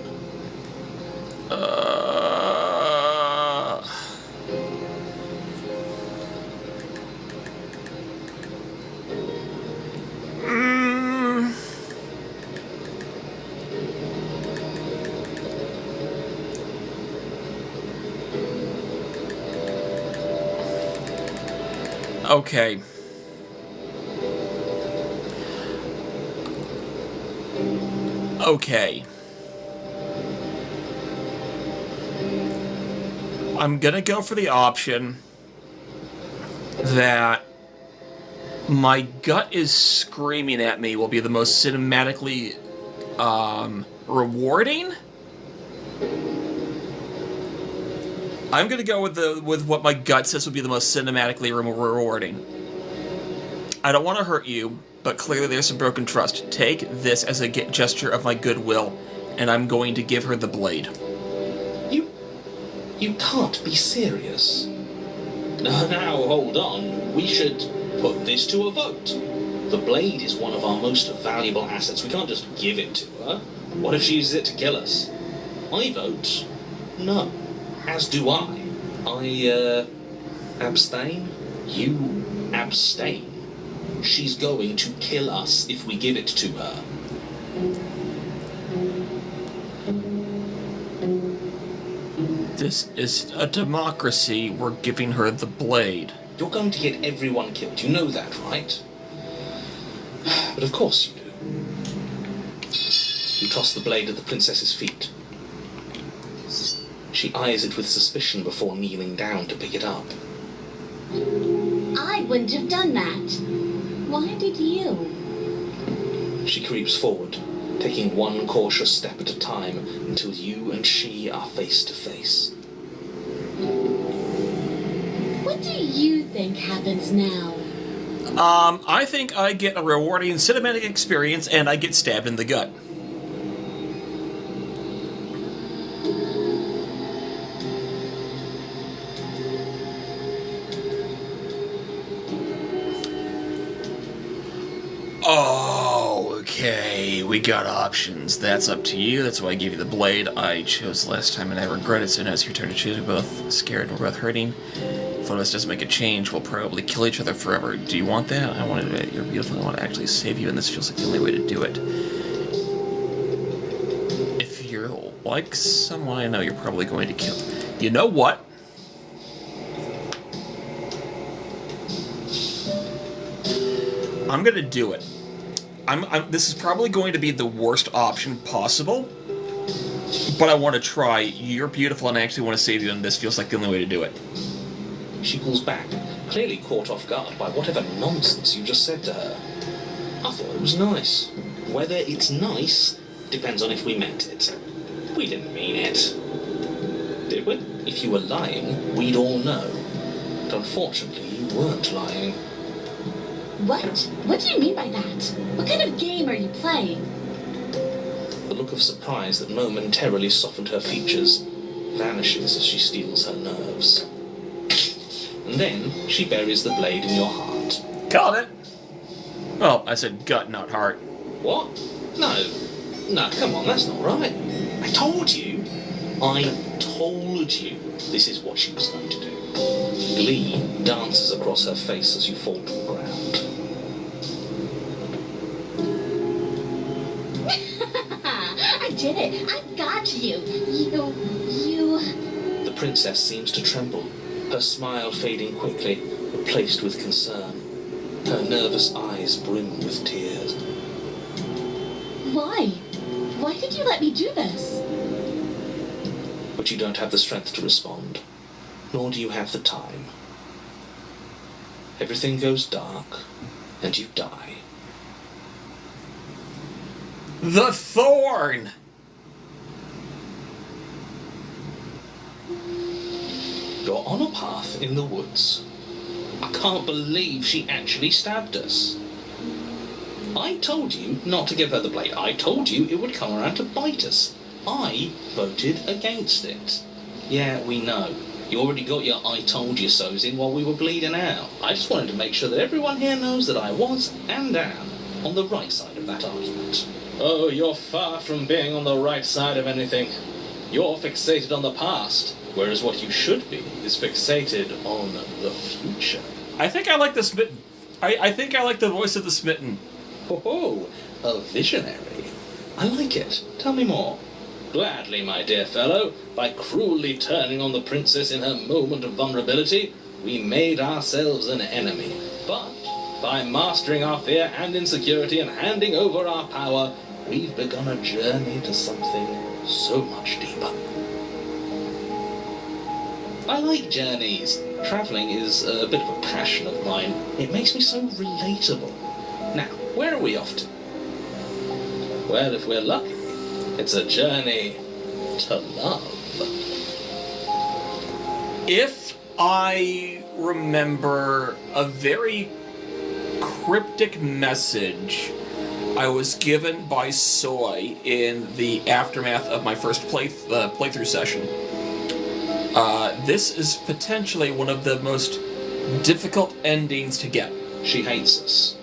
Okay. Okay. I'm gonna go for the option that my gut is screaming at me will be the most cinematically rewarding. I'm gonna go with what my gut says would be the most cinematically rewarding. I don't want to hurt you, but clearly there's some broken trust. Take this as a gesture of my goodwill, and I'm going to give her the blade. You can't be serious. Now, hold on. We should put this to a vote. The blade is one of our most valuable assets. We can't just give it to her. What if she uses it to kill us? I vote no. As do I. I abstain. You abstain. She's going to kill us if we give it to her. This is a democracy. We're giving her the blade. You're going to get everyone killed. You know that, right? But of course you do. You toss the blade at the princess's feet. She eyes it with suspicion before kneeling down to pick it up. I wouldn't have done that. Why did you? She creeps forward, taking one cautious step at a time until you and she are face to face. What do you think happens now? I think I get a rewarding cinematic experience and I get stabbed in the gut. Oh, okay, we got options. That's up to you. That's why I gave you the blade. I chose last time and I regret it, so now it's your turn to choose. We're both scared and we're both hurting. If one of us doesn't make a change, we'll probably kill each other forever. Do you want that? I want to. You're beautiful. I want to actually save you, and this feels like the only way to do it. If you're like someone I know, you're probably going to kill. You know what? I'm gonna do it. This is probably going to be the worst option possible, but I want to try. You're beautiful, and I actually want to save you, and this feels like the only way to do it. She pulls back, clearly caught off guard by whatever nonsense you just said to her. I thought it was nice. Whether it's nice depends on if we meant it. We didn't mean it. Did we? If you were lying, we'd all know. But unfortunately, you weren't lying. What? What do you mean by that? What kind of game are you playing? The look of surprise that momentarily softened her features vanishes as she steals her nerves. And then she buries the blade in your heart. Got it. Well, I said gut, not heart. What? No, come on, that's not right. I told you this is what she was going to do. Glee dances across her face as you fall to the ground. I did it. I got you. You... The princess seems to tremble, her smile fading quickly, replaced with concern. Her nervous eyes brim with tears. Why? Why did you let me do this? But you don't have the strength to respond, nor do you have the time. Everything goes dark, and you die. The thorn! You're on a path in the woods. I can't believe she actually stabbed us. I told you not to give her the blade. I told you it would come around to bite us. I voted against it. Yeah, we know. You already got your I told you so's in while we were bleeding out. I just wanted to make sure that everyone here knows that I was and am on the right side of that argument. Oh, you're far from being on the right side of anything. You're fixated on the past, whereas what you should be is fixated on the future. I think I like the smitten. I think I like the voice of the smitten. Oh, a visionary. I like it. Tell me more. Gladly, my dear fellow. By cruelly turning on the princess in her moment of vulnerability, we made ourselves an enemy. But by mastering our fear and insecurity and handing over our power, we've begun a journey to something so much deeper. I like journeys. Travelling is a bit of a passion of mine. It makes me so relatable. Now, where are we off to? Well, if we're lucky, It's a journey to love. If I remember a very cryptic message I was given by Soy in the aftermath of my first playthrough session, this is potentially one of the most difficult endings to get. She hates us.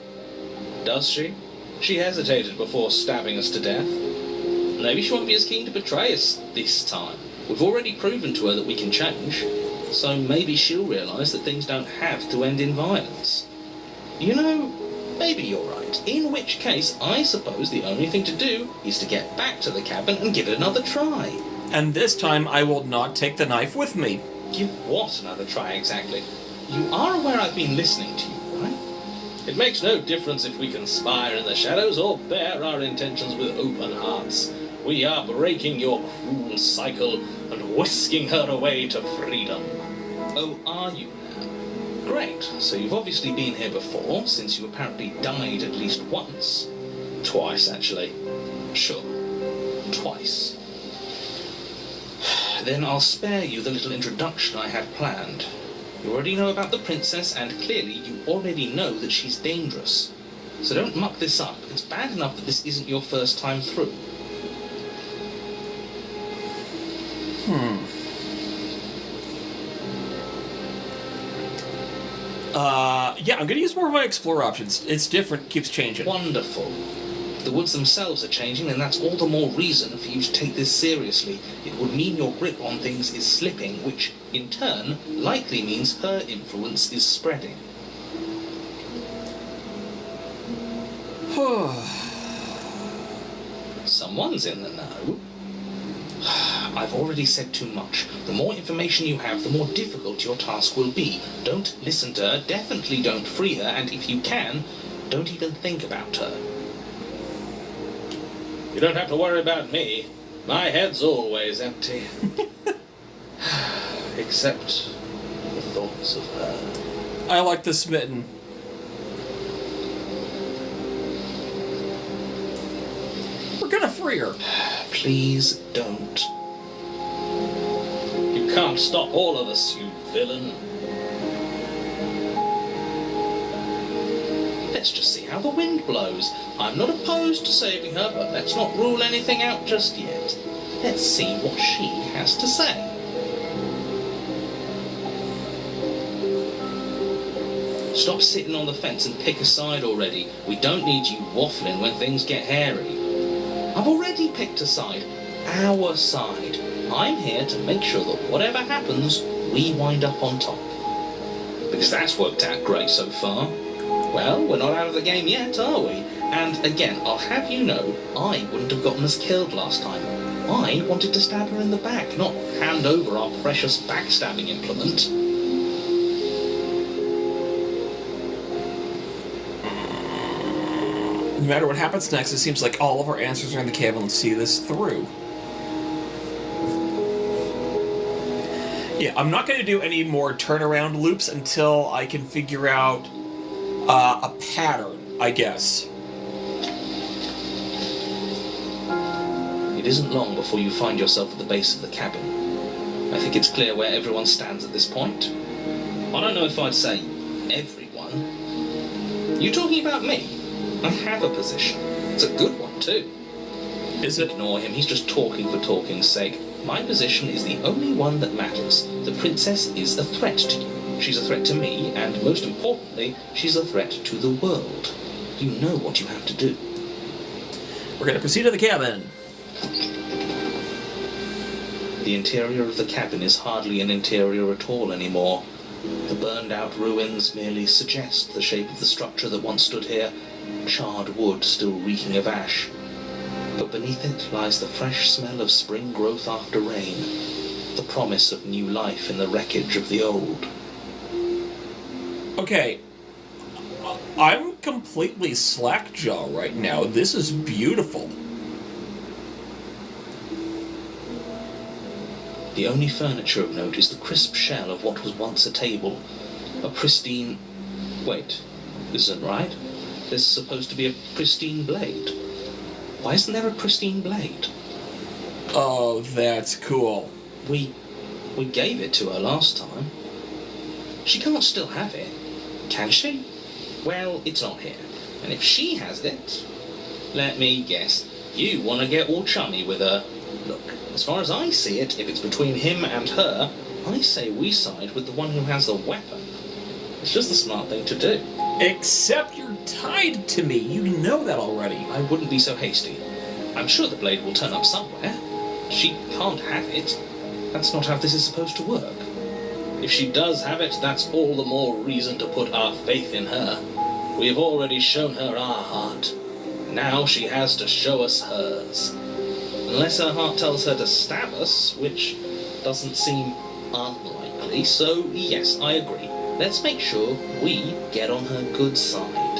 Does she? She hesitated before stabbing us to death. Maybe she won't be as keen to betray us this time. We've already proven to her that we can change, so maybe she'll realise that things don't have to end in violence. You know, maybe you're right, in which case I suppose the only thing to do is to get back to the cabin and give it another try. And this time I will not take the knife with me. Give what another try exactly? You are aware I've been listening to you, right? It makes no difference if we conspire in the shadows or bear our intentions with open hearts. We are breaking your cruel cycle and whisking her away to freedom. Oh, are you now? Great, so you've obviously been here before, since you apparently died at least once. Twice, actually. Sure, twice. Then I'll spare you the little introduction I had planned. You already know about the princess, and clearly you already know that she's dangerous. So don't muck this up. It's bad enough that this isn't your first time through. Yeah, I'm gonna use more of my explore options. It's different, keeps changing. Wonderful. If the woods themselves are changing, then that's all the more reason for you to take this seriously. It would mean your grip on things is slipping, which, in turn, likely means her influence is spreading. Someone's in the know. I've already said too much. The more information you have, the more difficult your task will be. Don't listen to her, definitely don't free her, and if you can, don't even think about her. You don't have to worry about me. My head's always empty. Except the thoughts of her. I like the smitten. We're gonna free her. Please don't. You can't stop all of us, you villain. Let's just see how the wind blows. I'm not opposed to saving her, but let's not rule anything out just yet. Let's see what she has to say. Stop sitting on the fence and pick a side already. We don't need you waffling when things get hairy. I've already picked a side. Our side. I'm here to make sure that whatever happens, we wind up on top. Because that's worked out great so far. Well, we're not out of the game yet, are we? And again, I'll have you know, I wouldn't have gotten us killed last time. I wanted to stab her in the back, not hand over our precious backstabbing implement. No matter what happens next, it seems like all of our answers are in the cabin and see this through. Yeah, I'm not going to do any more turnaround loops until I can figure out a pattern, I guess. It isn't long before you find yourself at the base of the cabin. I think it's clear where everyone stands at this point. I don't know if I'd say everyone. You talking about me? I have a position. It's a good one, too. Is it? Ignore him, he's just talking for talking's sake. My position is the only one that matters. The princess is a threat to you. She's a threat to me, and most importantly, she's a threat to the world. You know what you have to do. We're going to proceed to the cabin. The interior of the cabin is hardly an interior at all anymore. The burned-out ruins merely suggest the shape of the structure that once stood here, charred wood still reeking of ash. But beneath it lies the fresh smell of spring growth after rain, the promise of new life in the wreckage of the old. Okay, I'm completely slackjaw right now. This is beautiful. The only furniture of note is the crisp shell of what was once a table. A pristine... Wait, this isn't right. There's supposed to be a pristine blade. Why isn't there a pristine blade? Oh, that's cool. We gave it to her last time. She can't still have it, can she? Well, it's not here. And if she has it, let me guess, you want to get all chummy with her. Look, as far as I see it, if it's between him and her, I say we side with the one who has the weapon. It's just the smart thing to do. Except you're tied to me. You know that already. I wouldn't be so hasty. I'm sure the blade will turn up somewhere. She can't have it. That's not how this is supposed to work. If she does have it, that's all the more reason to put our faith in her. We have already shown her our heart. Now she has to show us hers. Unless her heart tells her to stab us, which doesn't seem unlikely, so yes, I agree. Let's make sure we get on her good side.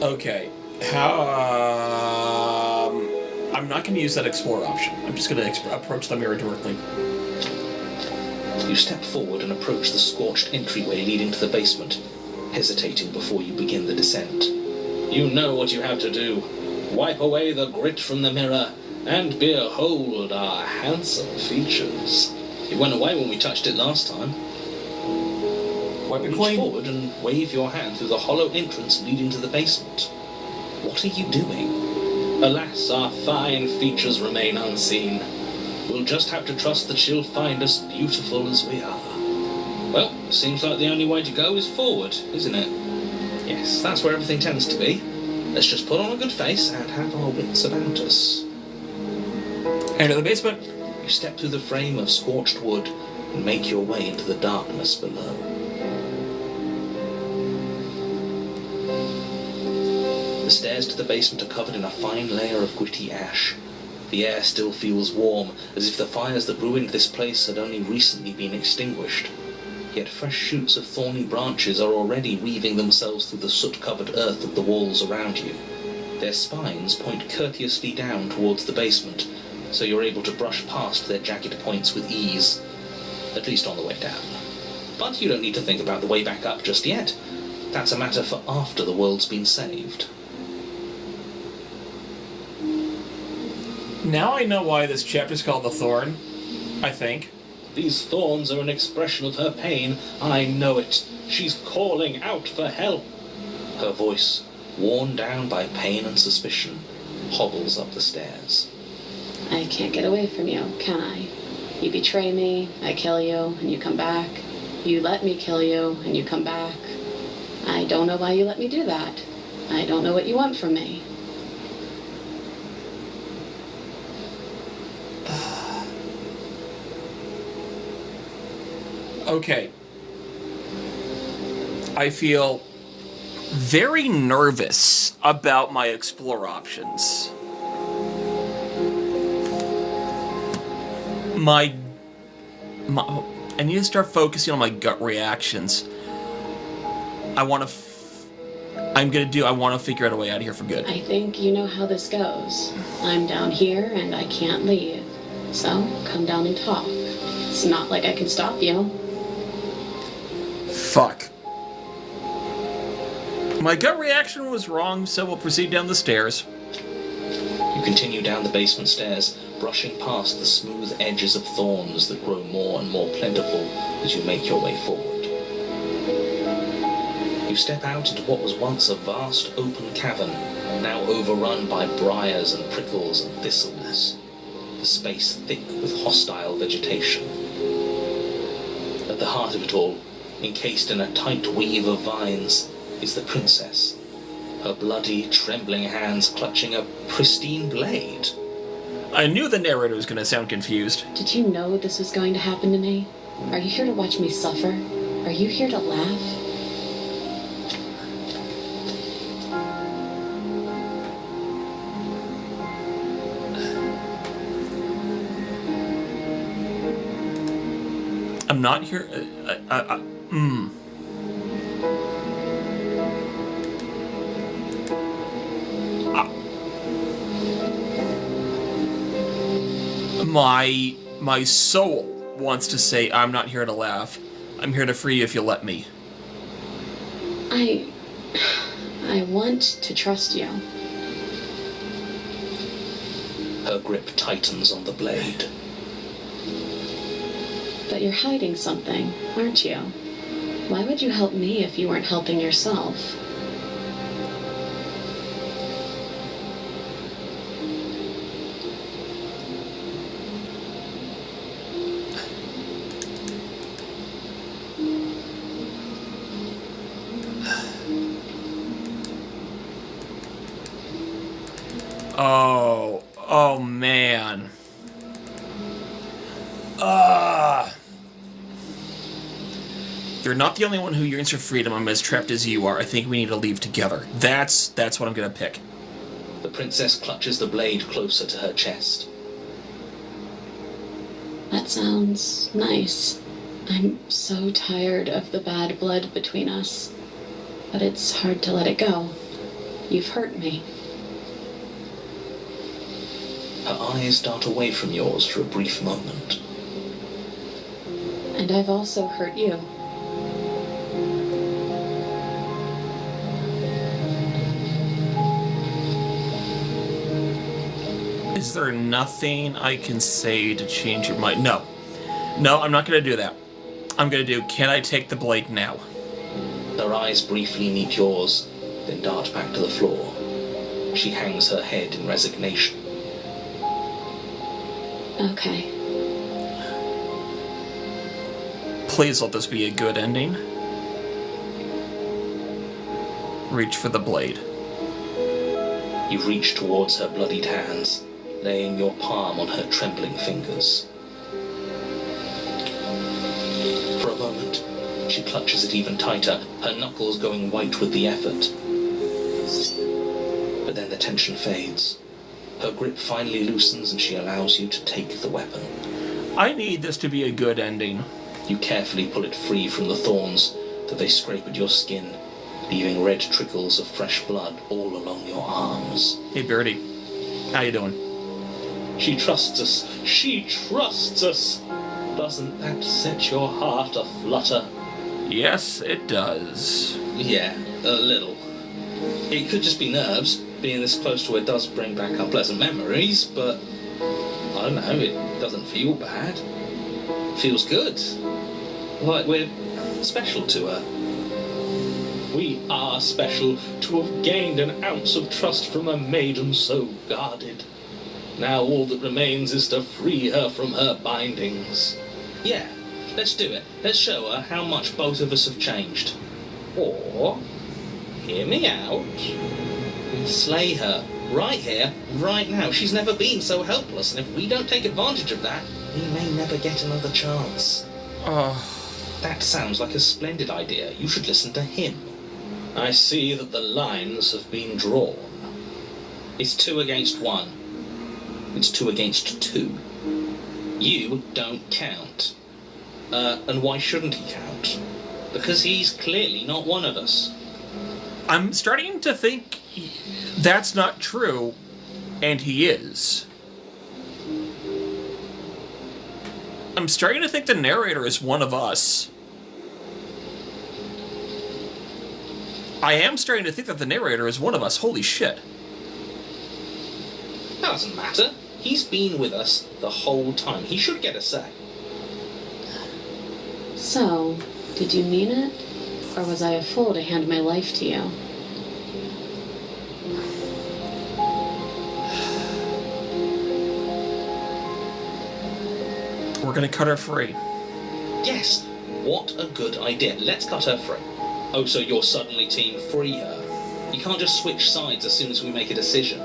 Okay. I'm not going to use that explore option. I'm just going to approach the mirror directly. You step forward and approach the scorched entryway leading to the basement, hesitating before you begin the descent. You know what you have to do. Wipe away the grit from the mirror, and behold our handsome features. It went away when we touched it last time. Wipe it Reach clean. forward and wave your hand through the hollow entrance leading to the basement. What are you doing? Alas, our fine features remain unseen. We'll just have to trust that she'll find us beautiful as we are. Well, seems like the only way to go is forward, isn't it? Yes, that's where everything tends to be. Let's just put on a good face and have our wits about us. Enter the basement. You step through the frame of scorched wood and make your way into the darkness below. The stairs to the basement are covered in a fine layer of gritty ash. The air still feels warm, as if the fires that ruined this place had only recently been extinguished. Yet fresh shoots of thorny branches are already weaving themselves through the soot-covered earth of the walls around you. Their spines point courteously down towards the basement, so you're able to brush past their jagged points with ease. At least on the way down. But you don't need to think about the way back up just yet. That's a matter for after the world's been saved. Now I know why this chapter's called The Thorn, I think. These thorns are an expression of her pain. I know it. She's calling out for help. Her voice, worn down by pain and suspicion, hobbles up the stairs. I can't get away from you, can I? You betray me, I kill you, and you come back. You let me kill you, and you come back. I don't know why you let me do that. I don't know what you want from me. Okay. I feel very nervous about my explore options. I need to start focusing on my gut reactions. I want to figure out a way out of here for good. I think you know how this goes. I'm down here and I can't leave. So, come down and talk. It's not like I can stop you. Fuck. My gut reaction was wrong, so we'll proceed down the stairs. You continue down the basement stairs, brushing past the smooth edges of thorns that grow more and more plentiful as you make your way forward. You step out into what was once a vast open cavern, now overrun by briars and prickles and thistles, the space thick with hostile vegetation. At the heart of it all, encased in a tight weave of vines, is the princess, her bloody, trembling hands clutching a pristine blade. I knew the narrator was going to sound confused. Did you know this was going to happen to me? Are you here to watch me suffer? Are you here to laugh? I'm not here. My soul wants to say, I'm not here to laugh. I'm here to free you if you'll let me. I want to trust you. Her grip tightens on the blade. But you're hiding something, aren't you? Why would you help me if you weren't helping yourself? Oh man. You're not the only one who yearns for freedom. I'm as trapped as you are. I think we need to leave together. That's what I'm gonna pick. The princess clutches the blade closer to her chest. That sounds nice. I'm so tired of the bad blood between us. But it's hard to let it go. You've hurt me. Her eyes dart away from yours for a brief moment. And I've also hurt you. Is there nothing I can say to change your mind? No. No, I'm not going to do that. I'm going to do, can I take the blade now? Her eyes briefly meet yours, then dart back to the floor. She hangs her head in resignation. Okay. Please let this be a good ending. Reach for the blade. You reach towards her bloodied hands, laying your palm on her trembling fingers. For a moment, she clutches it even tighter, her knuckles going white with the effort. But then the tension fades. Her grip finally loosens and she allows you to take the weapon. I need this to be a good ending. You carefully pull it free from the thorns, that they scrape at your skin, leaving red trickles of fresh blood all along your arms. Hey, Birdie. How you doing? She trusts us. She trusts us. Doesn't that set your heart aflutter? Yes, it does. Yeah, a little. It could just be nerves. Being this close to it does bring back unpleasant memories, but I don't know, it doesn't feel bad. It feels good. Like we're special to her. We are special to have gained an ounce of trust from a maiden so guarded. Now all that remains is to free her from her bindings. Yeah, let's do it. Let's show her how much both of us have changed. Or, hear me out, we slay her. Right here, right now. She's never been so helpless, and if we don't take advantage of that, we may never get another chance. That sounds like a splendid idea. You should listen to him. I see that the lines have been drawn. It's 2 against 1. It's 2 against 2. You don't count. And why shouldn't he count? Because he's clearly not one of us. I'm starting to think that's not true, and he is. I'm starting to think the narrator is one of us. I am starting to think that the narrator is one of us. Holy shit. That doesn't matter. He's been with us the whole time. He should get a say. So, did you mean it? Or was I a fool to hand my life to you? We're gonna cut her free. Yes, what a good idea. Let's cut her free. Oh, so you're suddenly team free her. You can't just switch sides as soon as we make a decision.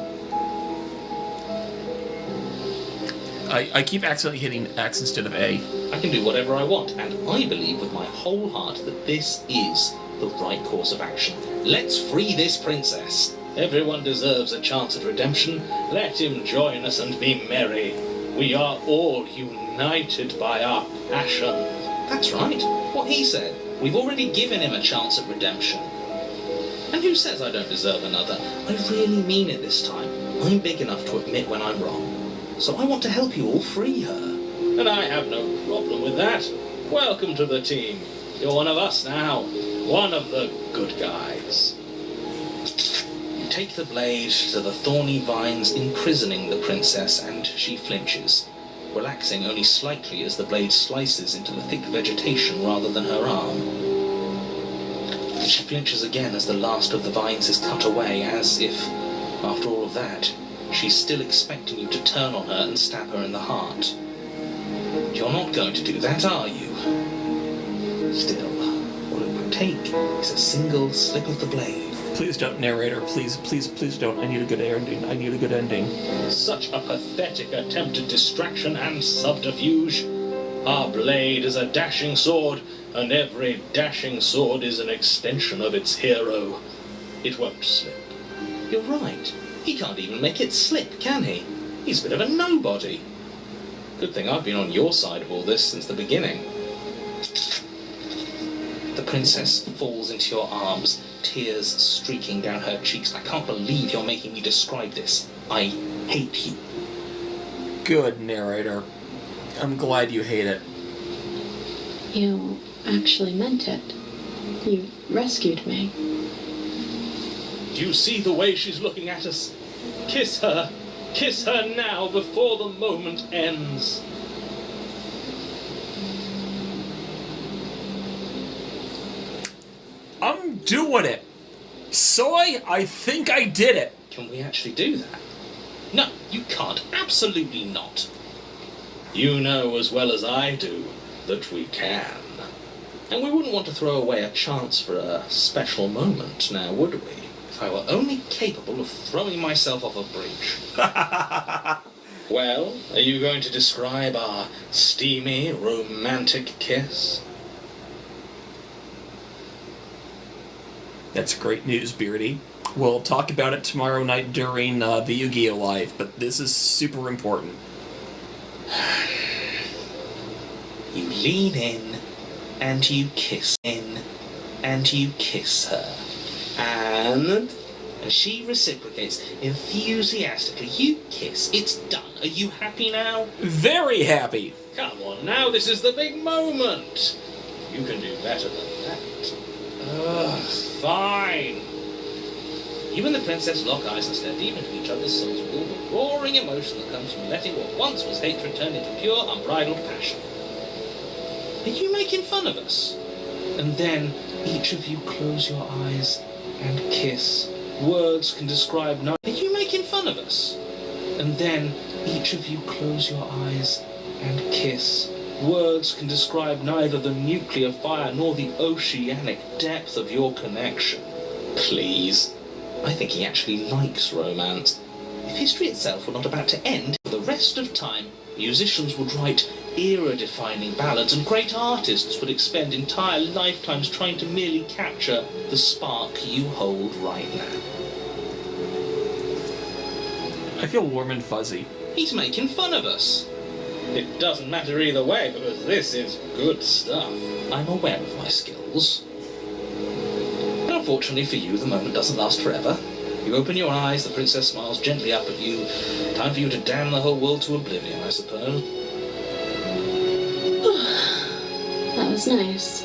I keep accidentally hitting X instead of A. I can do whatever I want, and I believe with my whole heart that this is the right course of action. Let's free this princess. Everyone deserves a chance at redemption. Let him join us and be merry. We are all united by our passion. That's right, what he said. We've already given him a chance at redemption. And who says I don't deserve another? I really mean it this time. I'm big enough to admit when I'm wrong. So I want to help you all free her. And I have no problem with that. Welcome to the team. You're one of us now. One of the good guys. take the blade to the thorny vines imprisoning the princess, and she flinches, relaxing only slightly as the blade slices into the thick vegetation rather than her arm. And she flinches again as the last of the vines is cut away, as if, after all of that, she's still expecting you to turn on her and stab her in the heart. You're not going to do that, are you? Still, all it would take is a single slip of the blade. Please don't, narrator. Please don't. I need a good ending. Such a pathetic attempt at distraction and subterfuge. Our blade is a dashing sword, and every dashing sword is an extension of its hero. It won't slip. You're right. He can't even make it slip, can he? He's a bit of a nobody. Good thing I've been on your side of all this since the beginning. The princess falls into your arms, tears streaking down her cheeks. I can't believe you're making me describe this. I hate you. Good, narrator. I'm glad you hate it. You actually meant it. You rescued me. Do you see the way she's looking at us? Kiss her. Kiss her now before the moment ends. I'm doing it. Soy, I think I did it. Can we actually do that? No, you can't. Absolutely not. You know as well as I do that we can. And we wouldn't want to throw away a chance for a special moment, now would we? If I were only capable of throwing myself off a bridge. Well, are you going to describe our steamy, romantic kiss? That's great news, Beardy. We'll talk about it tomorrow night during the Yu-Gi-Oh! Live, but this is super important. You lean in, and you kiss in, and you kiss her. And she reciprocates enthusiastically. You kiss. It's done. Are you happy now? Very happy. Come on now, this is the big moment. You can do better than that. Fine. You and the princess lock eyes and stare deep into each other's souls with all the roaring emotion that comes from letting what once was hatred turn into pure, unbridled passion. Are you making fun of us? And then each of you close your eyes and kiss. Words can describe no... Are you making fun of us? And then each of you close your eyes and kiss. Words can describe neither the nuclear fire nor the oceanic depth of your connection. Please. I think he actually likes romance. If history itself were not about to end, for the rest of time, musicians would write era-defining ballads, and great artists would expend entire lifetimes trying to merely capture the spark you hold right now. I feel warm and fuzzy. He's making fun of us. It doesn't matter either way, because this is good stuff. I'm aware of my skills. But unfortunately for you, the moment doesn't last forever. You open your eyes, the princess smiles gently up at you. Time for you to damn the whole world to oblivion, I suppose. That was nice.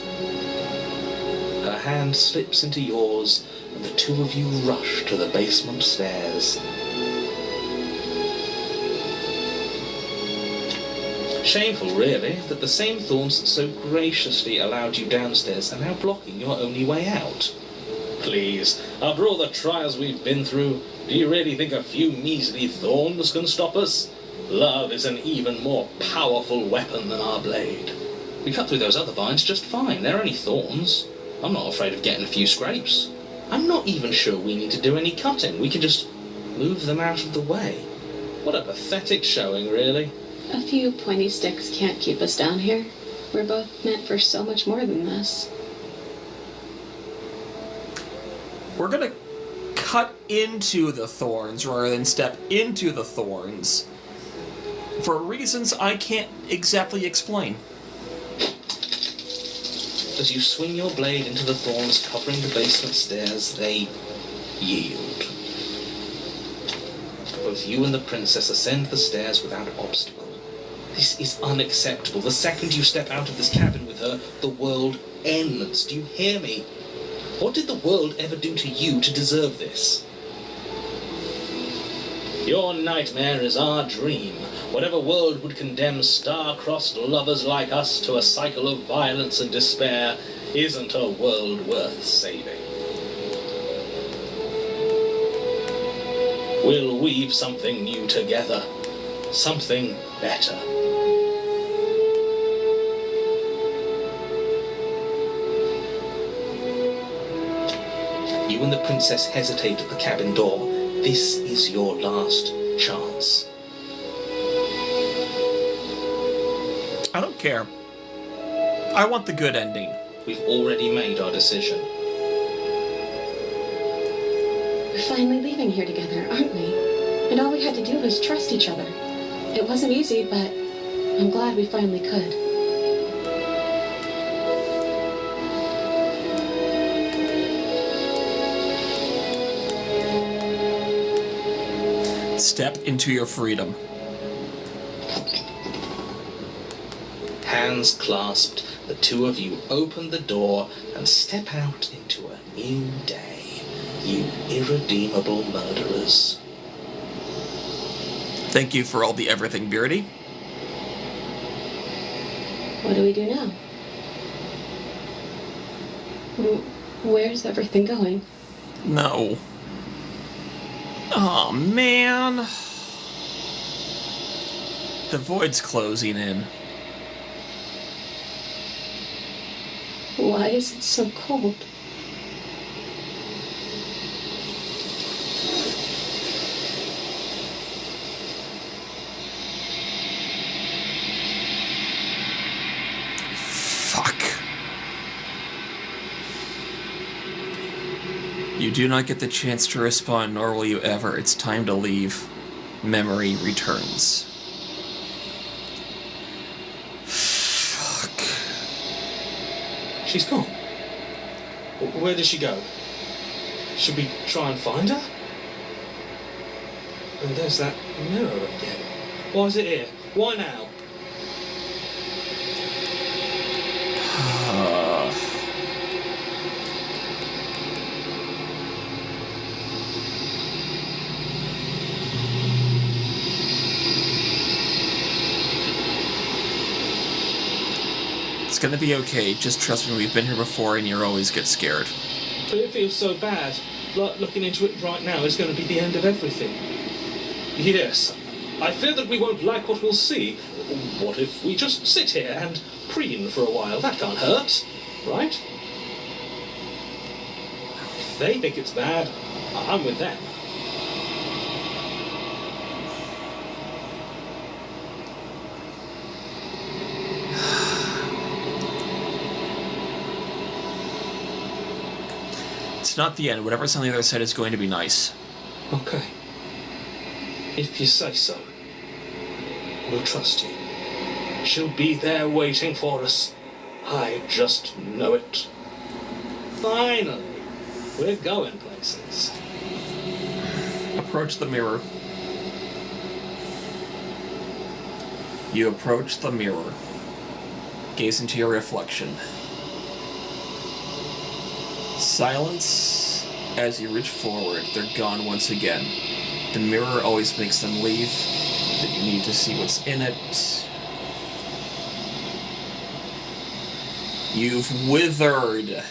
Her hand slips into yours, and the two of you rush to the basement stairs. Shameful, really, that the same thorns that so graciously allowed you downstairs are now blocking your only way out. Please, after all the trials we've been through, do you really think a few measly thorns can stop us? Love is an even more powerful weapon than our blade. We cut through those other vines just fine. They're only thorns. I'm not afraid of getting a few scrapes. I'm not even sure we need to do any cutting. We can just move them out of the way. What a pathetic showing, really. A few pointy sticks can't keep us down here. We're both meant for so much more than this. We're gonna cut into the thorns rather than step into the thorns. For reasons I can't exactly explain. As you swing your blade into the thorns covering the basement stairs, they yield. Both you and the princess ascend the stairs without obstacle. This is unacceptable. The second you step out of this cabin with her, the world ends. Do you hear me? What did the world ever do to you to deserve this? Your nightmare is our dream. Whatever world would condemn star-crossed lovers like us to a cycle of violence and despair isn't a world worth saving. We'll weave something new together. Something better. You and the princess hesitate at the cabin door. This is your last chance. I don't care. I want the good ending. We've already made our decision. We're finally leaving here together, aren't we? And all we had to do was trust each other. It wasn't easy, but I'm glad we finally could. Step into your freedom. Hands clasped, the two of you open the door and step out into a new day. You irredeemable murderers. Thank you for all the everything, Beardy. What do we do now? Where's everything going? No. Oh man. The void's closing in. Why is it so cold? Fuck. You do not get the chance to respond, nor will you ever. It's time to leave. Memory returns. Fuck. She's gone. Where did she go? Should we try and find her? And there's that mirror again. Why is it here? Why now? It's gonna be okay. Just trust me, we've been here before and you always get scared. But it feels so bad. Like looking into it right now is going to be the end of everything. Yes, I fear that we won't like what we'll see. What if we just sit here and preen for a while? That can't hurt, right? If they think it's bad, I'm with them. It's not the end. Whatever's on the other side is going to be nice. Okay. If you say so. We'll trust you. She'll be there waiting for us. I just know it. Finally. We're going places. Approach the mirror. You approach the mirror. Gaze into your reflection. Silence as you reach forward. They're gone once again. The mirror always makes them leave, but you need to see what's in it. You've withered.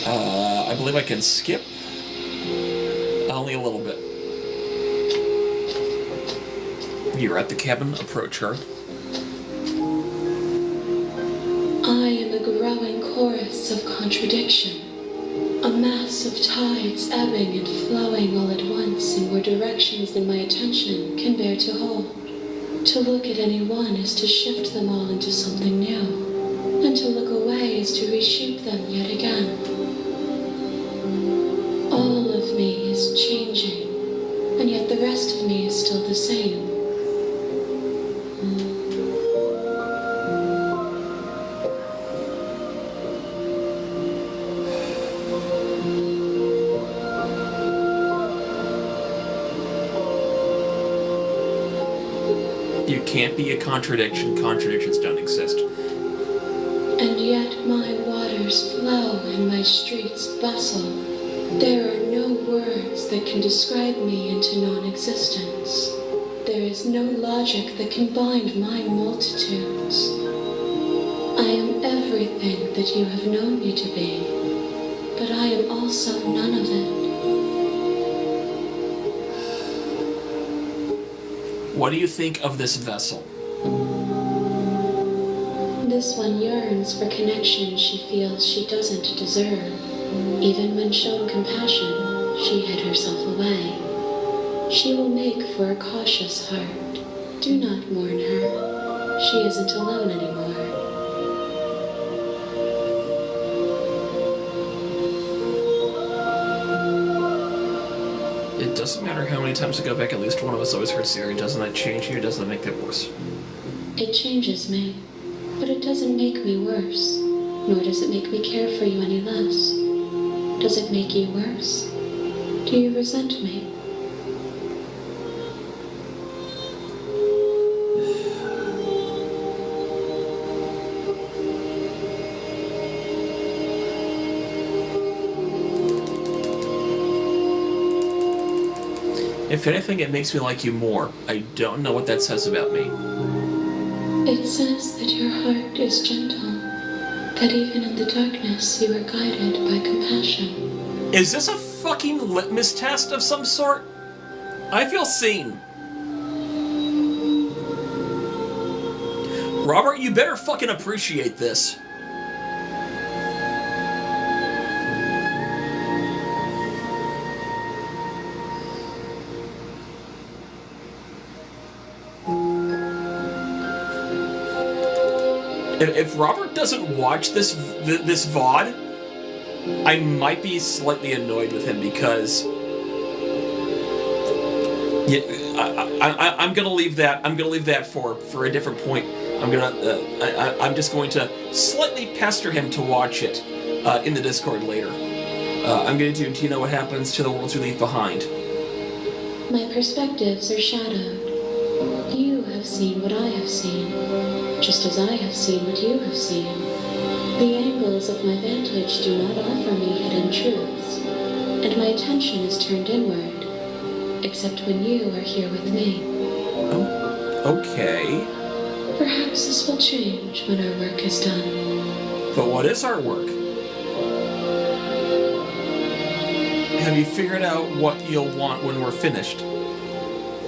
I believe I can skip. Only a little bit. You're at the cabin. Approach her. I am a growing chorus of contradiction, a mass of tides ebbing and flowing all at once in more directions than my attention can bear to hold. To look at any one is to shift them all into something new, and to look away is to reshape them yet again. All of me is changing, and yet the rest of me is still the same. You can't be a contradiction. Contradictions don't exist. and yet my waters flow and my streets bustle. There are no words that can describe me into non-existence. There is no logic that can bind my multitudes. I am everything that you have known me to be, but I am also none of it. What do you think of this vessel? This one yearns for connection she feels she doesn't deserve. Even when shown compassion, she hid herself away. She will make for a cautious heart. Do not mourn her. She isn't alone anymore. It doesn't matter how many times we go back, at least one of us always hurts Siri. Doesn't that change you? Doesn't that make that worse? It changes me, but it doesn't make me worse, nor does it make me care for you any less. Does it make you worse? Do you resent me? If anything, it makes me like you more. I don't know what that says about me. It says that your heart is gentle, that even in the darkness you are guided by compassion. Is this a fucking litmus test of some sort? I feel seen. Robert, you better fucking appreciate this. If Robert doesn't watch this VOD, I might be slightly annoyed with him because I'm gonna leave that. I'm gonna leave that for a different point. I'm just going to slightly pester him to watch it in the Discord later. I'm gonna do you know what happens to the worlds we leave behind? My perspectives are shadowed. You have seen what I have seen, just as I have seen what you have seen. The angles of my vantage do not offer me hidden truths, and my attention is turned inward, except when you are here with me. Oh, okay. Perhaps this will change when our work is done. But what is our work? Have you figured out what you'll want when we're finished?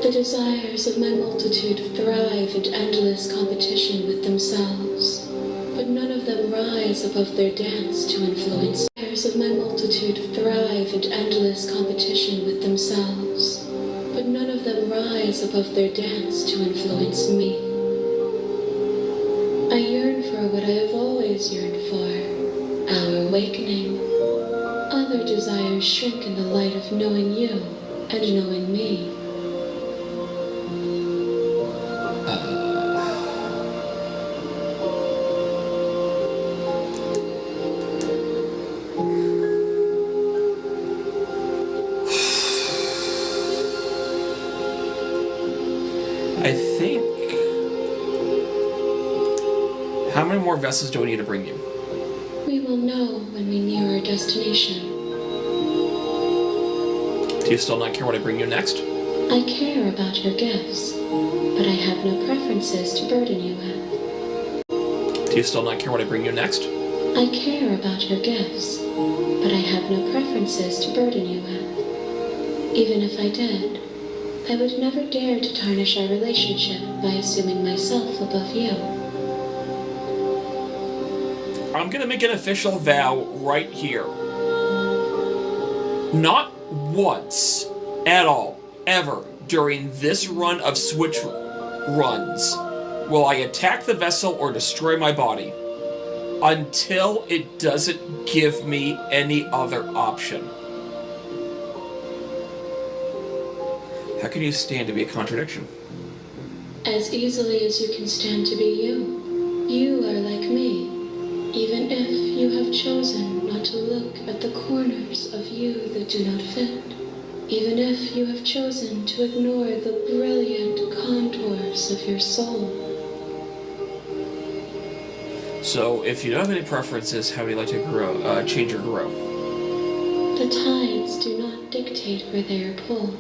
The desires of my multitude thrive in endless competition with themselves, but none of them rise above their dance to influence. The desires of my multitude thrive in endless competition with themselves, but none of them rise above their dance to influence me. I yearn for what I have always yearned for, our awakening. Other desires shrink in the light of knowing you and knowing me. I think... How many more vessels do we need to bring you? We will know when we near our destination. Do you still not care what I bring you next? I care about your gifts, but I have no preferences to burden you with. Do you still not care what I bring you next? I care about your gifts, but I have no preferences to burden you with. Even if I did, I would never dare to tarnish our relationship by assuming myself above you. I'm gonna make an official vow right here. Not once at all, ever, during this run of Switch runs, will I attack the vessel or destroy my body until it doesn't give me any other option. How can you stand to be a contradiction? As easily as you can stand to be you. You are like me, even if you have chosen not to look at the corners of you that do not fit. Even if you have chosen to ignore the brilliant contours of your soul. So, if you don't have any preferences, how would you like to grow, change or grow? The tides do not dictate where they are pulled.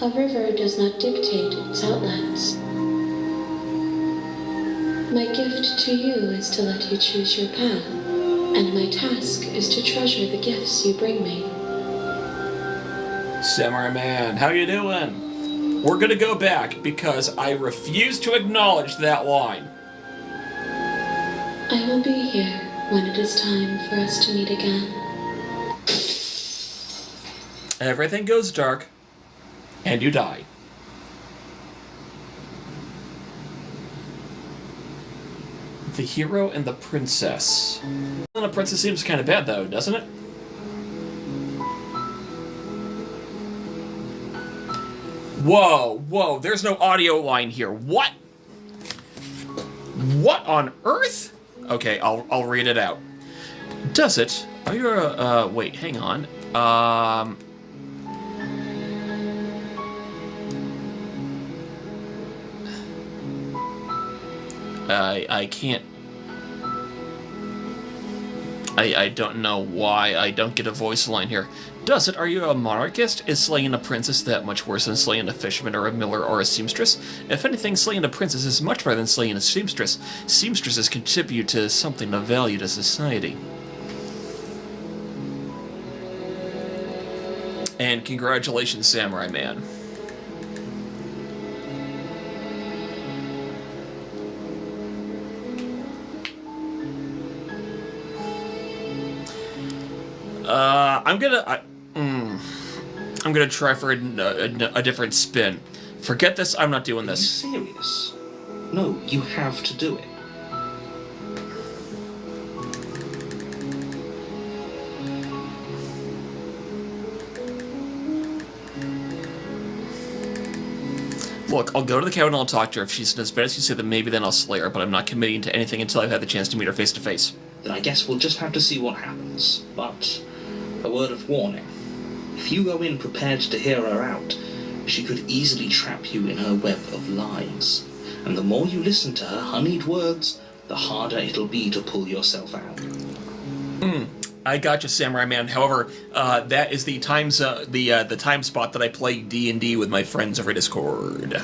A river does not dictate its outlets. My gift to you is to let you choose your path, and my task is to treasure the gifts you bring me. Samurai Man, how you doing? We're gonna go back because I refuse to acknowledge that line. I will be here when it is time for us to meet again. Everything goes dark, and you die. The hero and the princess. Well, the princess seems kind of bad, though, doesn't it? Whoa, there's no audio line here. What? What on earth? Okay, I'll read it out. Does it? Are you wait, hang on. I can't. I don't know why I don't get a voice line here. Does it? Are you a monarchist? Is slaying a princess that much worse than slaying a fisherman or a miller or a seamstress? If anything, slaying a princess is much better than slaying a seamstress. Seamstresses contribute to something of value to society. And congratulations, Samurai Man. I'm gonna try for a different spin. Forget this. I'm not doing this. Are you serious? No, you have to do it. Look, I'll go to the cabin and I'll talk to her. If she's as bad as you say, then maybe then I'll slay her, but I'm not committing to anything until I've had the chance to meet her face to face. Then I guess we'll just have to see what happens. But a word of warning. If you go in prepared to hear her out, she could easily trap you in her web of lies. And the more you listen to her honeyed words, the harder it'll be to pull yourself out. I gotcha, Samurai Man. However, that is the the time spot that I play D&D with my friends over Discord.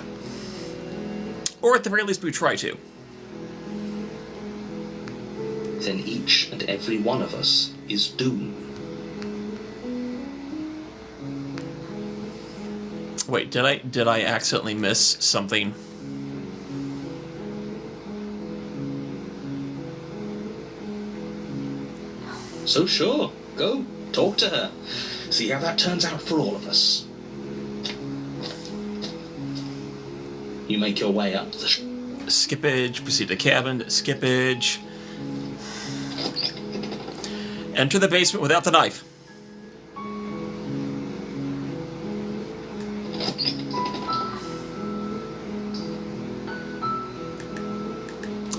Or at the very least, we try to. Then each and every one of us is doomed. Wait, did I accidentally miss something? So sure, go, talk to her. See how that turns out for all of us. You make your way up the... Skippage, proceed to cabin, skippage. Enter the basement without the knife.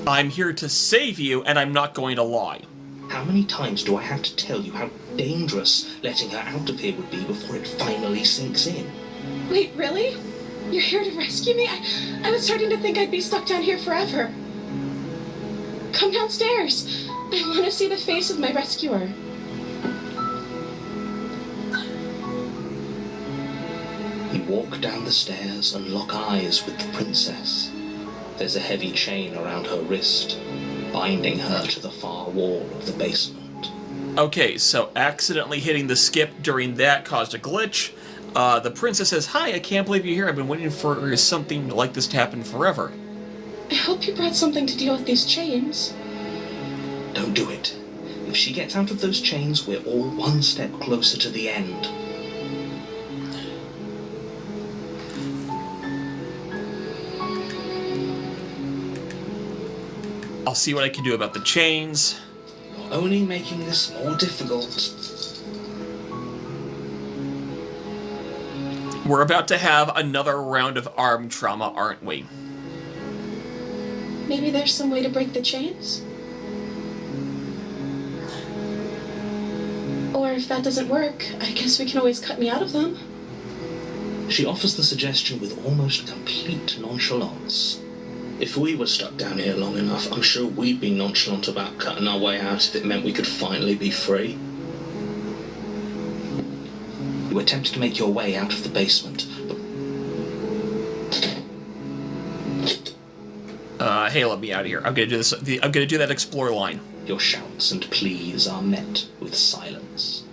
I'm here to save you, and I'm not going to lie. How many times do I have to tell you how dangerous letting her out of here would be before it finally sinks in? Wait, really? You're here to rescue me? I was starting to think I'd be stuck down here forever. Come downstairs. I want to see the face of my rescuer. You walk down the stairs and lock eyes with the princess. There's a heavy chain around her wrist, binding her to the far wall of the basement. Okay, so accidentally hitting the skip during that caused a glitch. The princess says, "Hi, I can't believe you're here. I've been waiting for something like this to happen forever." I hope you brought something to deal with these chains. Don't do it. If she gets out of those chains, we're all one step closer to the end. I'll see what I can do about the chains. You're only making this more difficult. We're about to have another round of arm trauma, aren't we? Maybe there's some way to break the chains? Or if that doesn't work, I guess we can always cut me out of them. She offers the suggestion with almost complete nonchalance. If we were stuck down here long enough, I'm sure we'd be nonchalant about cutting our way out if it meant we could finally be free. You attempted to make your way out of the basement, but... Hey, let me out of here. I'm gonna do this. I'm gonna do that explore line. Your shouts and pleas are met with silence.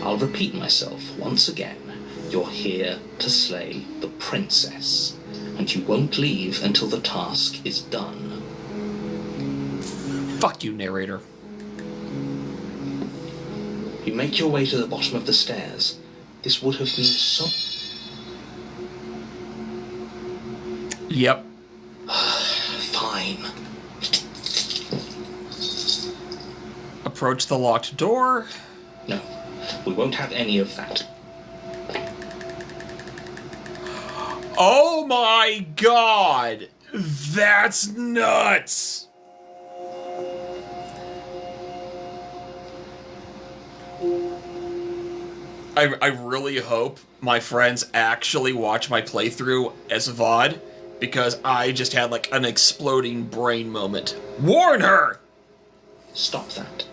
I'll repeat myself once again. You're here to slay the princess, and you won't leave until the task is done. Fuck you, narrator. You make your way to the bottom of the stairs. This would have been so... Yep. Fine. Approach the locked door. No, we won't have any of that. Oh my god! That's nuts! I really hope my friends actually watch my playthrough as VOD, because I just had like an exploding brain moment. Warn her! Stop that.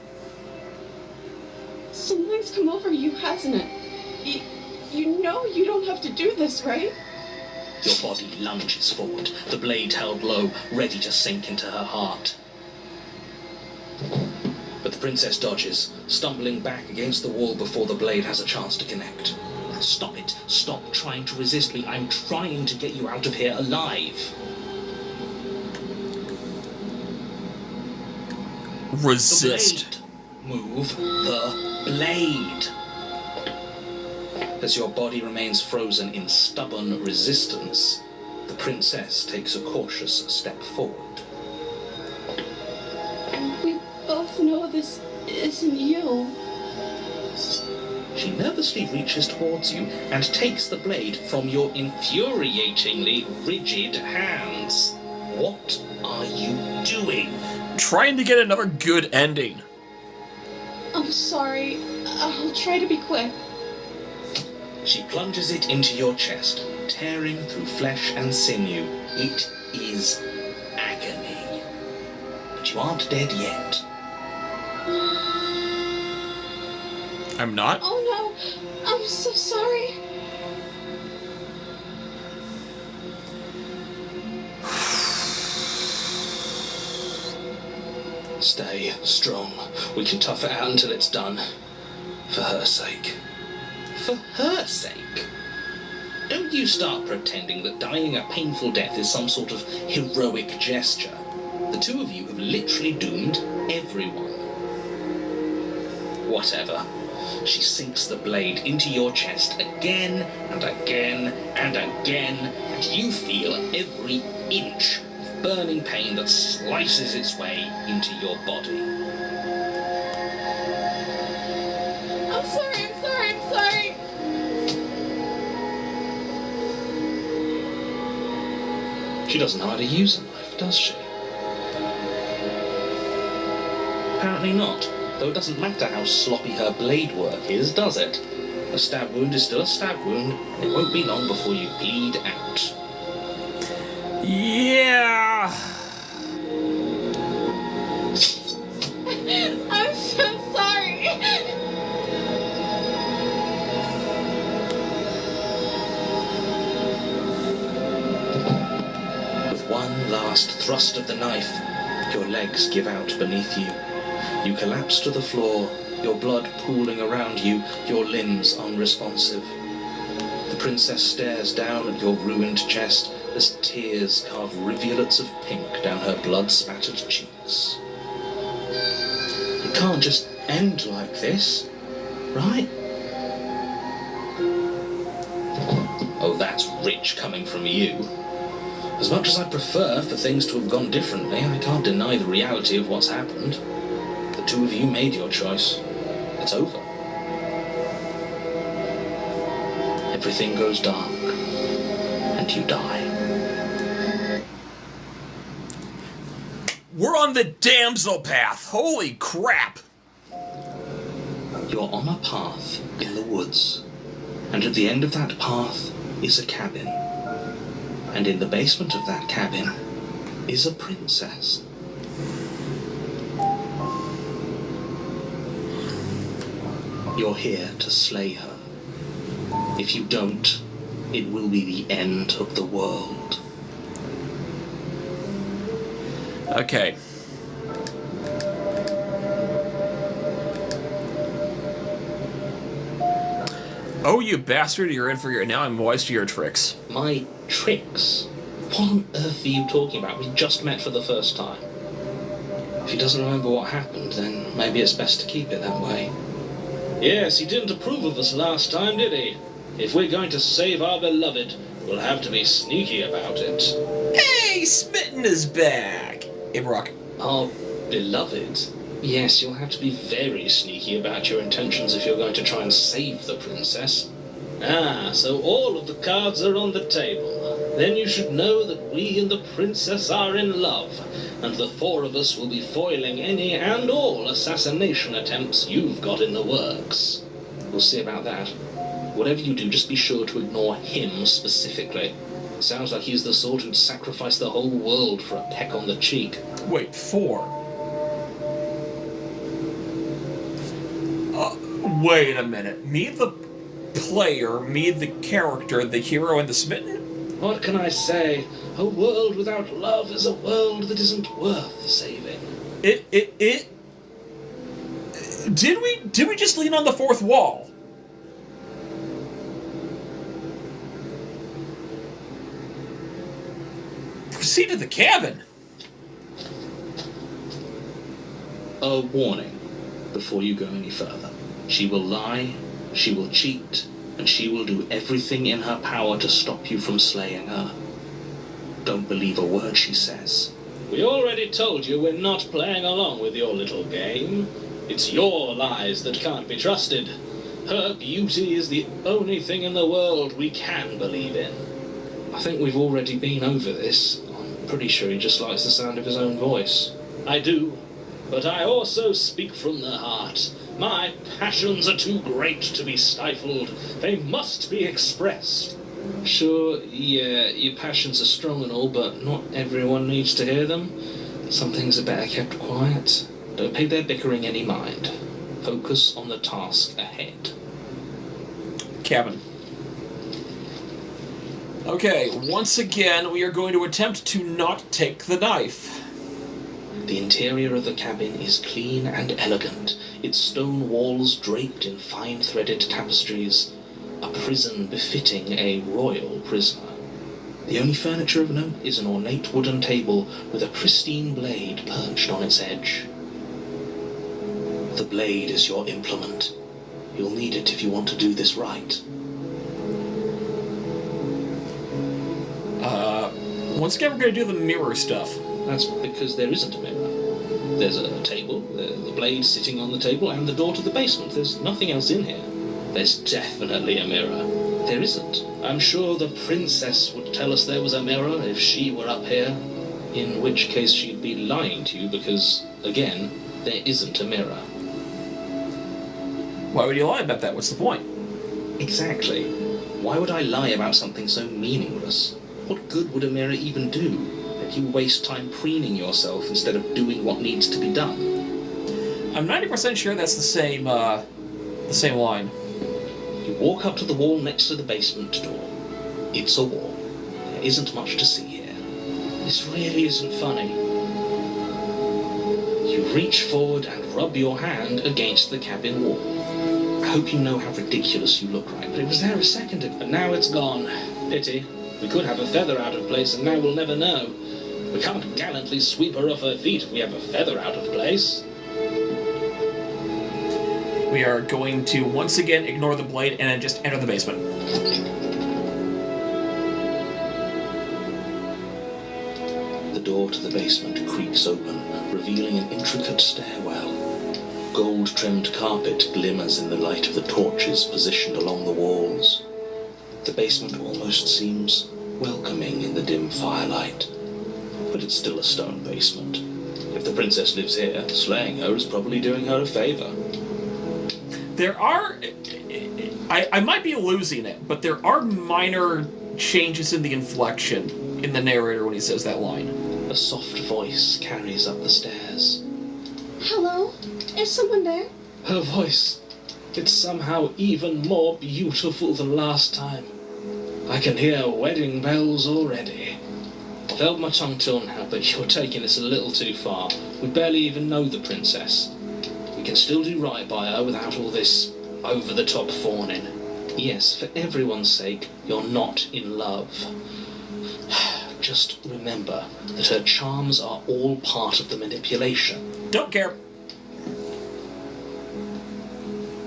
Something's come over you, hasn't it? You know you don't have to do this, right? Your body lunges forward, the blade held low, ready to sink into her heart. But the princess dodges, stumbling back against the wall before the blade has a chance to connect. Stop it. Stop trying to resist me. I'm trying to get you out of here alive. Resist. The blade. Move the blade. As your body remains frozen in stubborn resistance, the princess takes a cautious step forward. We both know this isn't you. She nervously reaches towards you and takes the blade from your infuriatingly rigid hands. What are you doing? Trying to get another good ending. I'm sorry. I'll try to be quick. She plunges it into your chest, tearing through flesh and sinew. It is agony. But you aren't dead yet. I'm not? Oh no, I'm so sorry. Stay strong. We can tough it out until it's done. For her sake. For her sake? Don't you start pretending that dying a painful death is some sort of heroic gesture. The two of you have literally doomed everyone. Whatever. She sinks the blade into your chest again and again and again, and you feel every inch of burning pain that slices its way into your body. I'm sorry. She doesn't know how to use a knife, does she? Apparently not. Though it doesn't matter how sloppy her blade work is, does it? A stab wound is still a stab wound, and it won't be long before you bleed out. Yeah. I'm so sorry. With one last thrust of the knife, your legs give out beneath you. You collapse to the floor, your blood pooling around you, your limbs unresponsive. The princess stares down at your ruined chest as tears carve rivulets of pink down her blood-spattered cheeks. It can't just end like this, right? Oh, that's rich coming from you. As much as I prefer for things to have gone differently, I can't deny the reality of what's happened. The two of you made your choice. It's over. Everything goes dark, and you die. We're on the damsel path. Holy crap. You're on a path in the woods, and at the end of that path is a cabin. And in the basement of that cabin is a princess. You're here to slay her. If you don't, it will be the end of the world. Okay. Oh, you bastard, you're in for your... Now I'm wise to your tricks. My tricks? What on earth are you talking about? We just met for the first time. If he doesn't remember what happened, then maybe it's best to keep it that way. Yes, he didn't approve of us last time, did he? If we're going to save our beloved, we'll have to be sneaky about it. Hey, Smitten is back! Hey, Brock. Our beloved? Yes, you'll have to be very sneaky about your intentions if you're going to try and save the princess. Ah, so all of the cards are on the table. Then you should know that we and the princess are in love, and the four of us will be foiling any and all assassination attempts you've got in the works. We'll see about that. Whatever you do, just be sure to ignore him specifically. Sounds like he's the sort who'd sacrifice the whole world for a peck on the cheek. Wait, 4? Wait a minute. Me the player, me the character, the hero, and the Smitten? What can I say? A world without love is a world that isn't worth saving. Did we just lean on the fourth wall? Proceed to the cabin. A warning before you go any further. She will lie, she will cheat, and she will do everything in her power to stop you from slaying her. Don't believe a word she says. We already told you we're not playing along with your little game. It's your lies that can't be trusted. Her beauty is the only thing in the world we can believe in. I think we've already been over this. I'm pretty sure he just likes the sound of his own voice. I do, but I also speak from the heart. My passions are too great to be stifled. They must be expressed. Sure, yeah, your passions are strong and all, but not everyone needs to hear them. Some things are better kept quiet. Don't pay their bickering any mind. Focus on the task ahead. Cabin. Okay, once again, we are going to attempt to not take the knife. The interior of the cabin is clean and elegant, its stone walls draped in fine-threaded tapestries, a prison befitting a royal prisoner. The only furniture of note is an ornate wooden table with a pristine blade perched on its edge. The blade is your implement. You'll need it if you want to do this right. Once again, we're going to do the mirror stuff. That's because there isn't a mirror. There's a table, the blade sitting on the table, and the door to the basement. There's nothing else in here. There's definitely a mirror. There isn't. I'm sure the princess would tell us there was a mirror if she were up here. In which case she'd be lying to you because, again, there isn't a mirror. Why would you lie about that? What's the point? Exactly. Why would I lie about something so meaningless? What good would a mirror even do? That you waste time preening yourself instead of doing what needs to be done. I'm 90% sure that's the same line. You walk up to the wall next to the basement door. It's a wall. There isn't much to see here. This really isn't funny. You reach forward and rub your hand against the cabin wall. I hope you know how ridiculous you look right, but it was there a second ago. And now it's gone. Pity. We could have a feather out of place and now we'll never know. We can't gallantly sweep her off her feet if we have a feather out of place. We are going to once again ignore the blade and then just enter the basement. The door to the basement creaks open, revealing an intricate stairwell. Gold-trimmed carpet glimmers in the light of the torches positioned along the walls. The basement almost seems welcoming in the dim firelight. But it's still a stone basement. If the princess lives here, slaying her is probably doing her a favor. There are... I might be losing it, but there are minor changes in the inflection in the narrator when he says that line. A soft voice carries up the stairs. Hello? Is someone there? Her voice, it's somehow even more beautiful than last time. I can hear wedding bells already. I've held my tongue till now, but you're taking this a little too far. We barely even know the princess. We can still do right by her without all this over-the-top fawning. Yes, for everyone's sake, you're not in love. Just remember that her charms are all part of the manipulation. Don't care.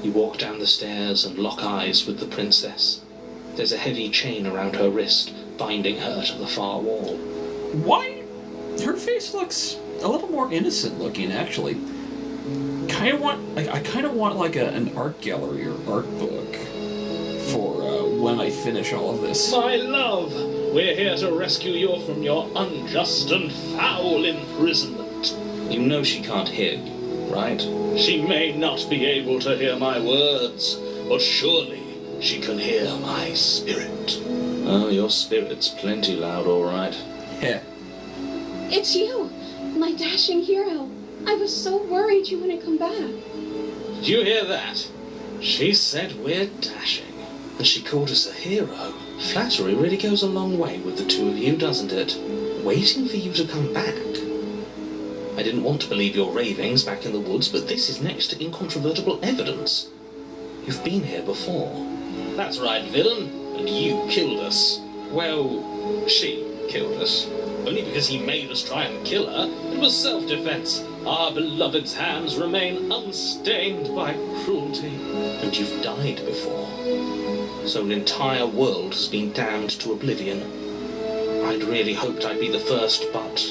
You walk down the stairs and lock eyes with the princess. There's a heavy chain around her wrist, binding her to the far wall. Why? Her face looks a little more innocent looking, actually. I kind of want like an art gallery or art book for when I finish all of this. My love, we're here to rescue you from your unjust and foul imprisonment. You know she can't hear you, right? She may not be able to hear my words, but surely she can hear my spirit. Oh, your spirit's plenty loud, all right. Yeah. It's you, my dashing hero. I was so worried you wouldn't come back. Did you hear that? She said we're dashing. And she called us a hero. Flattery really goes a long way with the two of you, doesn't it? Waiting for you to come back. I didn't want to believe your ravings back in the woods, but this is next to incontrovertible evidence. You've been here before. That's right, villain. And you killed us. Well, she killed us. Only because he made us try and kill her. It was self-defense. Our beloved's hands remain unstained by cruelty. And you've died before. So an entire world has been damned to oblivion. I'd really hoped I'd be the first, but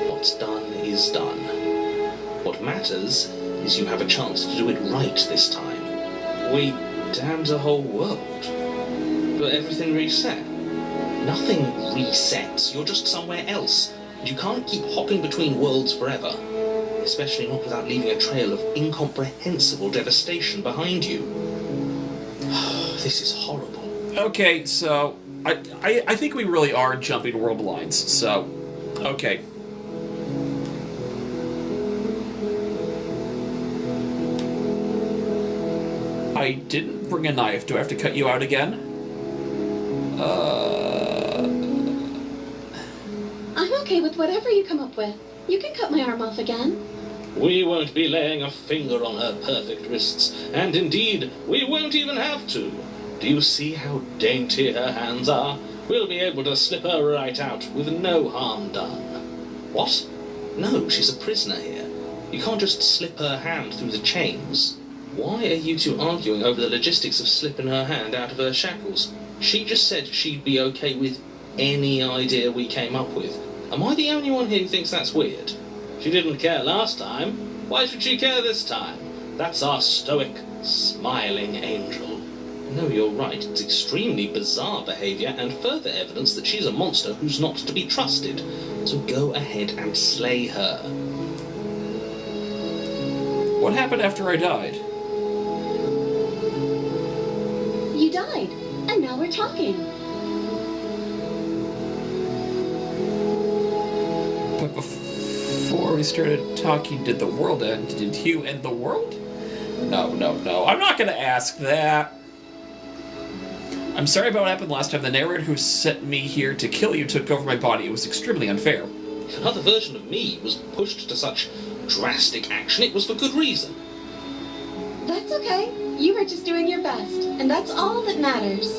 what's done is done. What matters is you have a chance to do it right this time. We damned a whole world. But everything reset. Nothing resets. You're just somewhere else. And you can't keep hopping between worlds forever. Especially not without leaving a trail of incomprehensible devastation behind you. This is horrible. Okay, so I think we really are jumping world lines. So, okay. I didn't bring a knife. Do I have to cut you out again? I'm okay with whatever you come up with. You can cut my arm off again. We won't be laying a finger on her perfect wrists, and indeed, we won't even have to. Do you see how dainty her hands are? We'll be able to slip her right out with no harm done. What? No, she's a prisoner here. You can't just slip her hand through the chains. Why are you two arguing over the logistics of slipping her hand out of her shackles? She just said she'd be okay with any idea we came up with. Am I the only one here who thinks that's weird? She didn't care last time. Why should she care this time? That's our stoic, smiling angel. No, you're right. It's extremely bizarre behavior and further evidence that she's a monster who's not to be trusted. So go ahead and slay her. What happened after I died? You died, and now we're talking. But before we started talking, did the world end? Did you end the world? No. I'm not going to ask that. I'm sorry about what happened last time. The narrator who sent me here to kill you took over my body. It was extremely unfair. If another version of me was pushed to such drastic action, it was for good reason. That's okay. You were just doing your best, and that's all that matters.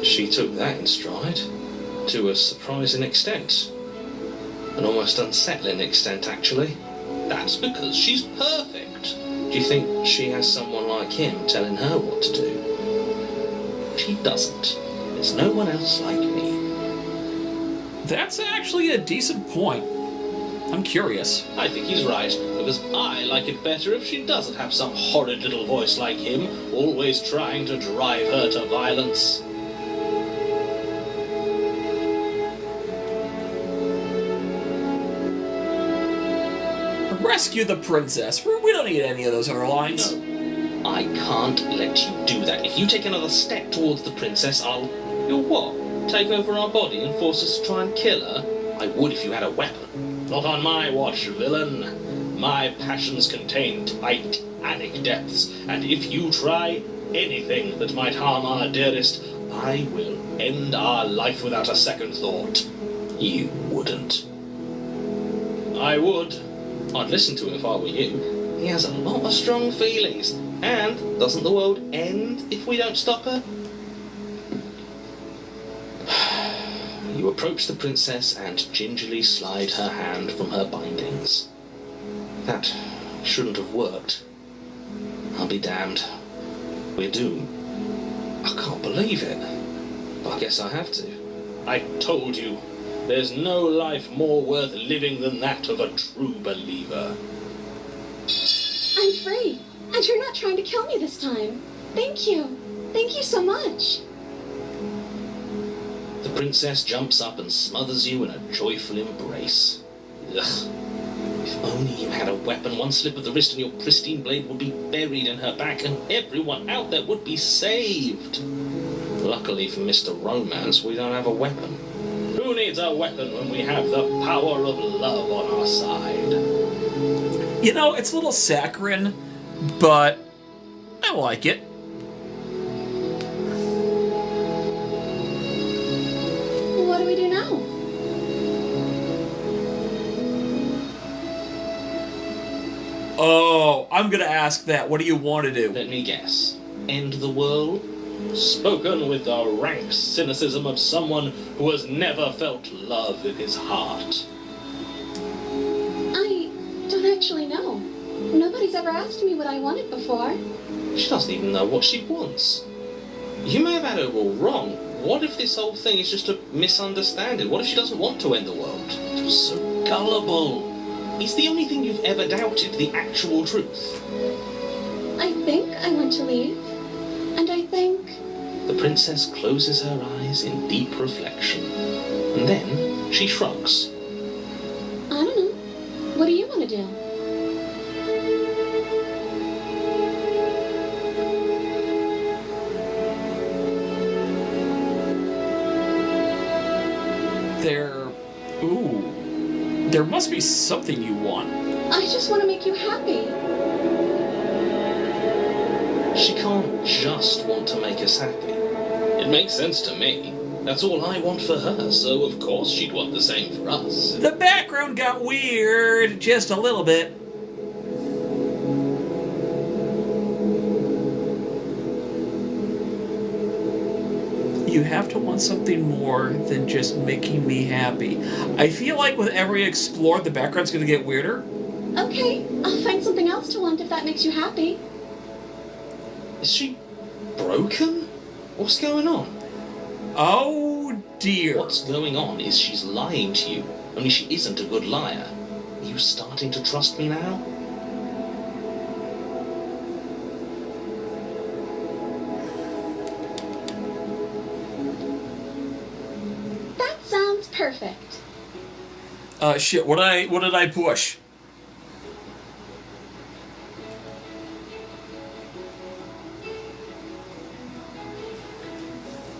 She took that in stride. To a surprising extent. An almost unsettling extent, actually. That's because she's perfect. Do you think she has someone like him telling her what to do? She doesn't. There's no one else like me. That's actually a decent point. I'm curious. I think he's right, because I like it better if she doesn't have some horrid little voice like him, always trying to drive her to violence. Rescue the princess. We don't need any of those other lines. No, I can't let you do that. If you take another step towards the princess, I'll... You'll what? Take over our body and force us to try and kill her? I would if you had a weapon. Not on my watch, villain. My passions contain titanic depths, and if you try anything that might harm our dearest, I will end our life without a second thought. You wouldn't. I would. I'd listen to him if I were you. He has a lot of strong feelings. And doesn't the world end if we don't stop her? You approach the princess and gingerly slide her hand from her bindings. That shouldn't have worked. I'll be damned. We're doomed. I can't believe it. But I guess I have to. I told you. There's no life more worth living than that of a true believer. I'm free, and you're not trying to kill me this time. Thank you. Thank you so much. The princess jumps up and smothers you in a joyful embrace. Ugh. If only you had a weapon, one slip of the wrist and your pristine blade would be buried in her back and everyone out there would be saved. Luckily for Mr. Romance, we don't have a weapon. Who needs a weapon when we have the power of love on our side? You know, it's a little saccharine, but I like it. What do we do now? Oh, I'm gonna ask that. What do you want to do? Let me guess. End the world? Spoken with the rank cynicism of someone who has never felt love in his heart. I don't actually know. Nobody's ever asked me what I wanted before. She doesn't even know what she wants. You may have had her all wrong. What if this whole thing is just a misunderstanding? What if she doesn't want to end the world? You're so gullible. Is the only thing you've ever doubted the actual truth? I think I want to leave. And I think... The princess closes her eyes in deep reflection. And then she shrugs. I don't know. What do you want to do? There must be something you want. I just want to make you happy. She can't just want to make us happy. It makes sense to me. That's all I want for her, so of course she'd want the same for us. The background got weird just a little bit. You have to want something more than just making me happy. I feel like with every explore, the background's going to get weirder. Okay, I'll find something else to want if that makes you happy. Is she broken? What's going on? Oh dear. What's going on is she's lying to you, only she isn't a good liar. Are you starting to trust me now? That sounds perfect. Shit, what did I push?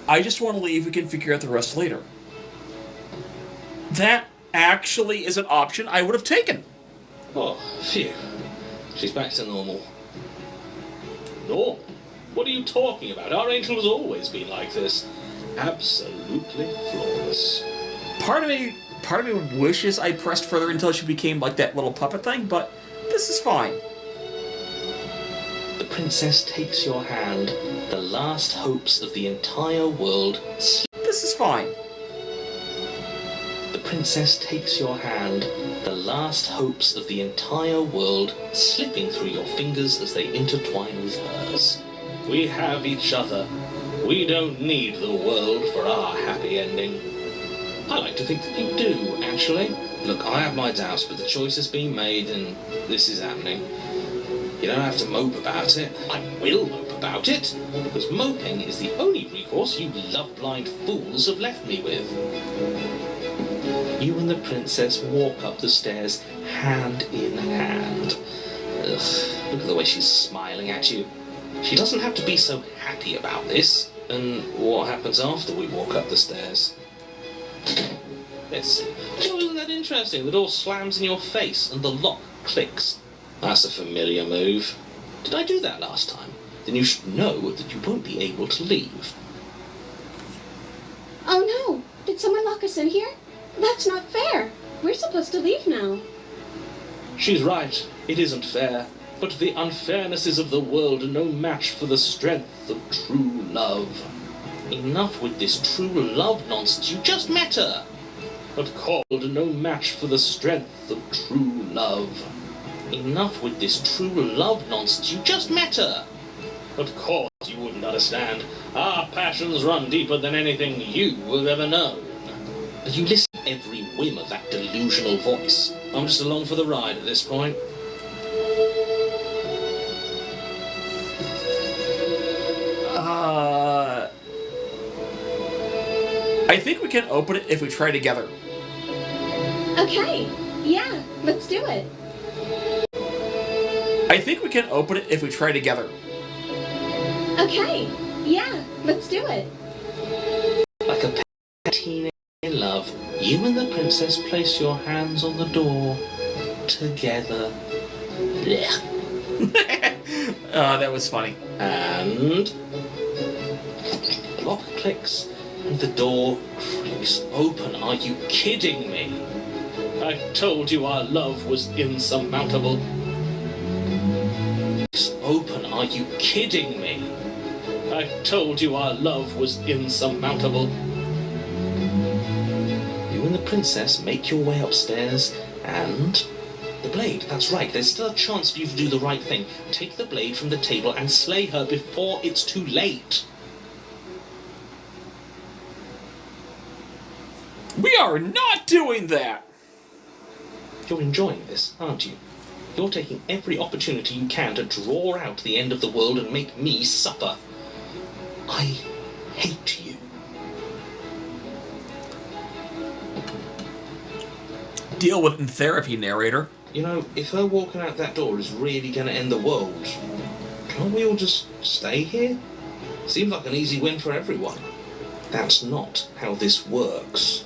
I just want to leave. We can figure out the rest later. That actually is an option I would have taken. Oh, phew. She's back to normal. Normal? What are you talking about? Our angel has always been like this. Absolutely flawless. Part of me wishes I pressed further until she became like that little puppet thing, but this is fine. The princess takes your hand. The last hopes of the entire world. This is fine. The princess takes your hand. The last hopes of the entire world slipping through your fingers as they intertwine with hers. We have each other. We don't need the world for our happy ending. I like to think that you do, actually. Look, I have my doubts, but the choice has been made and this is happening. You don't have to mope about it. I will mope about it, because moping is the only recourse you love-blind fools have left me with. You and the princess walk up the stairs hand in hand. Ugh, look at the way she's smiling at you. She doesn't have to be so happy about this. And what happens after we walk up the stairs? Let's see. Oh, isn't that interesting? The door slams in your face and the lock clicks. That's a familiar move. Did I do that last time? Then you should know that you won't be able to leave. Oh no! Did someone lock us in here? That's not fair. We're supposed to leave now. She's right. It isn't fair. But the unfairnesses of the world are no match for the strength of true love. Enough with this true love nonsense. You just met her. Of course, no match for the strength of true love. Enough with this true love nonsense. You just met her. Of course you wouldn't understand. Our passions run deeper than anything you have ever known. But you listen to every whim of that delusional voice. I'm just along for the ride at this point. I think we can open it if we try together. Okay, yeah, let's do it. I think we can open it if we try together. Okay, yeah, let's do it. Like a teenage in love, you and the princess place your hands on the door together. That was funny. And the lock clicks and the door creaks open. Are you kidding me? I told you our love was insurmountable. It's open. Are you kidding me? I told you our love was insurmountable. You and the princess make your way upstairs and... The blade, that's right. There's still a chance for you to do the right thing. Take the blade from the table and slay her before it's too late. We are not doing that! You're enjoying this, aren't you? You're taking every opportunity you can to draw out the end of the world and make me suffer. I hate you. Deal with it in therapy, narrator. You know, if her walking out that door is really going to end the world, can't we all just stay here? Seems like an easy win for everyone. That's not how this works.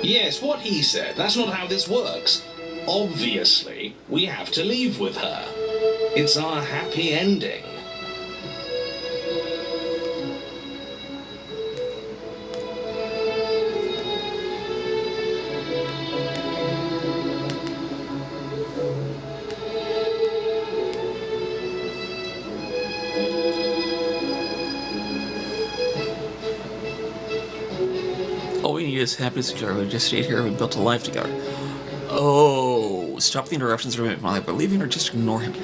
Yes, what he said. That's not how this works. Obviously, we have to leave with her. It's our happy ending. All we need is happiness together. We just stayed here and built a life together. Oh, stop the interruptions or by believing or just ignore him.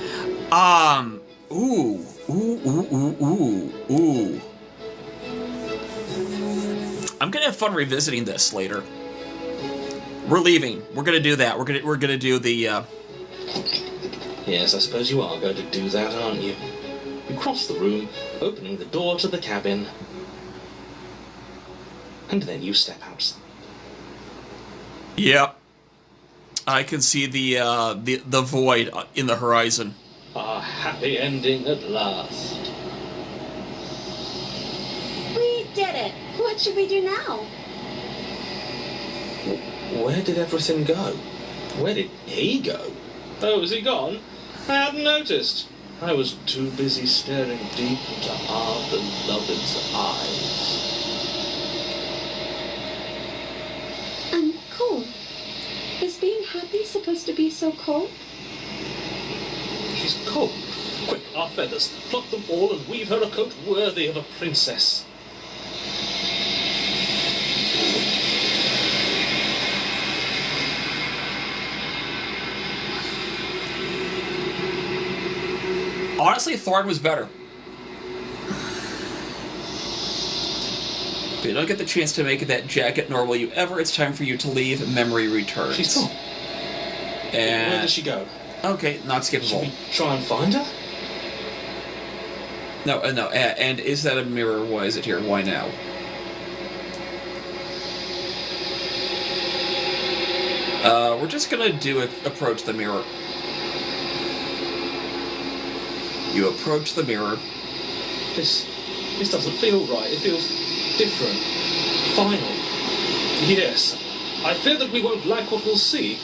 Ooh. I'm gonna have fun revisiting this later. We're leaving. We're gonna do that. We're gonna do the. Yes, I suppose you are going to do that, aren't you? You cross the room, opening the door to the cabin, and then you step outside. Yep. I can see the void in the horizon. Our happy ending at last. We did it. What should we do now? Where did everything go? Where did he go? Oh, is he gone? I hadn't noticed. I was too busy staring deep into our beloved's eyes. Cool. Is being happy supposed to be so cold? She's cold. Quick, our feathers. Pluck them all and weave her a coat worthy of a princess. Honestly, Thorn was better. But you don't get the chance to make that jacket, nor will you ever. It's time for you to leave. Memory returns. She's gone. And Where does she go? okay, not skippable. Should we try and find her? No. And is that a mirror? Why is it here? Why now? We're just gonna approach the mirror. You approach the mirror. This This doesn't feel right. It feels different. Final. Yes. I fear that we won't like what we'll see.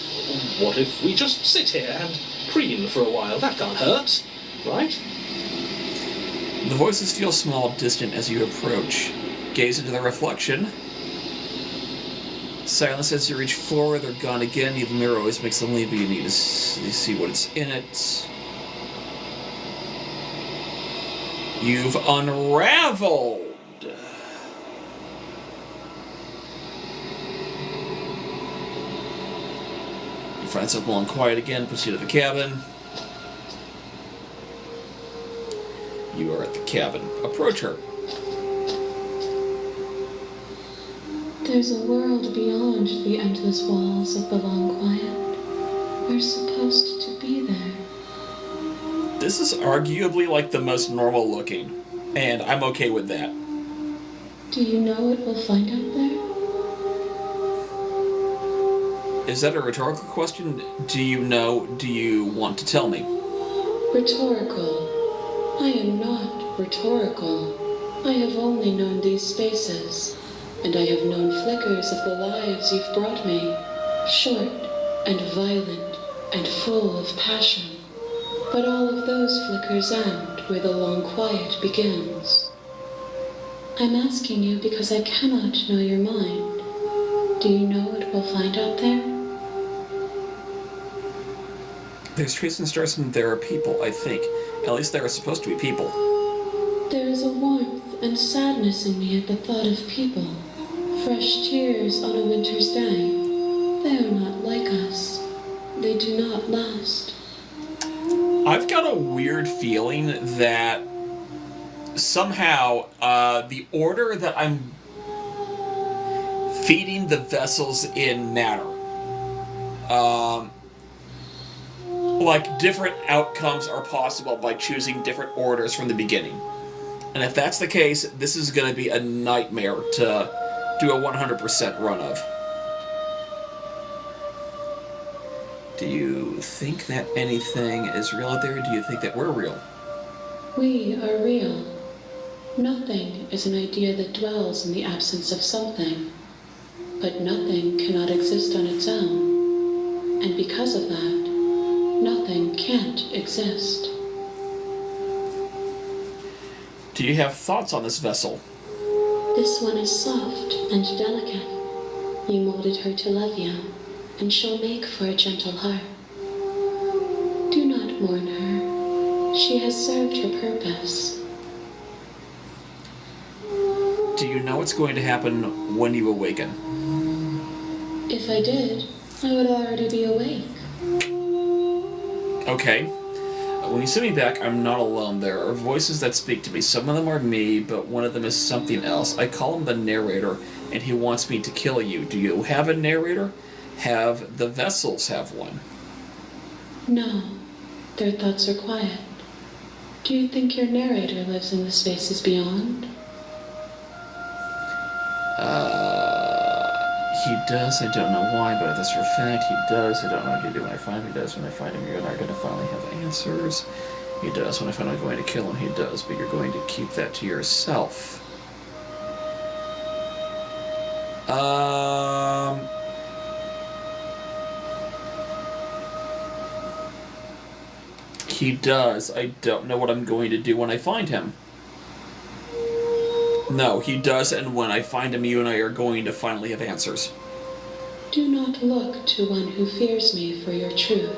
What if we just sit here and preen for a while? That can't hurt, right? The voices feel small, distant as you approach. Gaze into the reflection. Silence as you reach forward, they're gone again. The mirror always makes them leave, but you need to see what's in it. You've unraveled! You find yourself long quiet again, proceed to the cabin. You are at the cabin. Approach her. There's a world beyond the endless walls of the long quiet. We're supposed to be there. This is arguably like the most normal looking, and I'm okay with that. Do you know what we'll find out there? Is that a rhetorical question? Do you know? Do you want to tell me? Rhetorical. I am not rhetorical. I have only known these spaces, and I have known flickers of the lives you've brought me, short and violent and full of passion. But all of those flickers end where the long quiet begins. I'm asking you because I cannot know your mind. Do you know what we'll find out there? There's trees and stars and there are people, I think. At least there are supposed to be people. There is a warmth and sadness in me at the thought of people. Fresh tears on a winter's day. They are not like us. They do not last. I've got a weird feeling that somehow the order that I'm feeding the vessels in matter. Like, different outcomes are possible by choosing different orders from the beginning. And if that's the case, this is going to be a nightmare to do a 100% run of. Do you think that anything is real out there? Do you think that we're real? We are real. Nothing is an idea that dwells in the absence of something. But nothing cannot exist on its own. And because of that, nothing can't exist. Do you have thoughts on this vessel? This one is soft and delicate. You molded her to love you, and she'll make for a gentle heart. Do not mourn her. She has served her purpose. Do you know what's going to happen when you awaken? If I did, I would already be awake. Okay. When you send me back, I'm not alone. There are voices that speak to me. Some of them are me, but one of them is something else. I call him the narrator, and he wants me to kill you. Do you have a narrator? Have the vessels have one? No, their thoughts are quiet. Do you think your narrator lives in the spaces beyond? He does. I don't know why, but that's for a fact. He does. I don't know what to do when I find him. He does. When I find him, you're not going to finally have answers. He does. When I find I'm going to kill him, he does. But you're going to keep that to yourself. He does. I don't know what I'm going to do when I find him. No, he does, and when I find him, you and I are going to finally have answers. Do not look to one who fears me for your truth.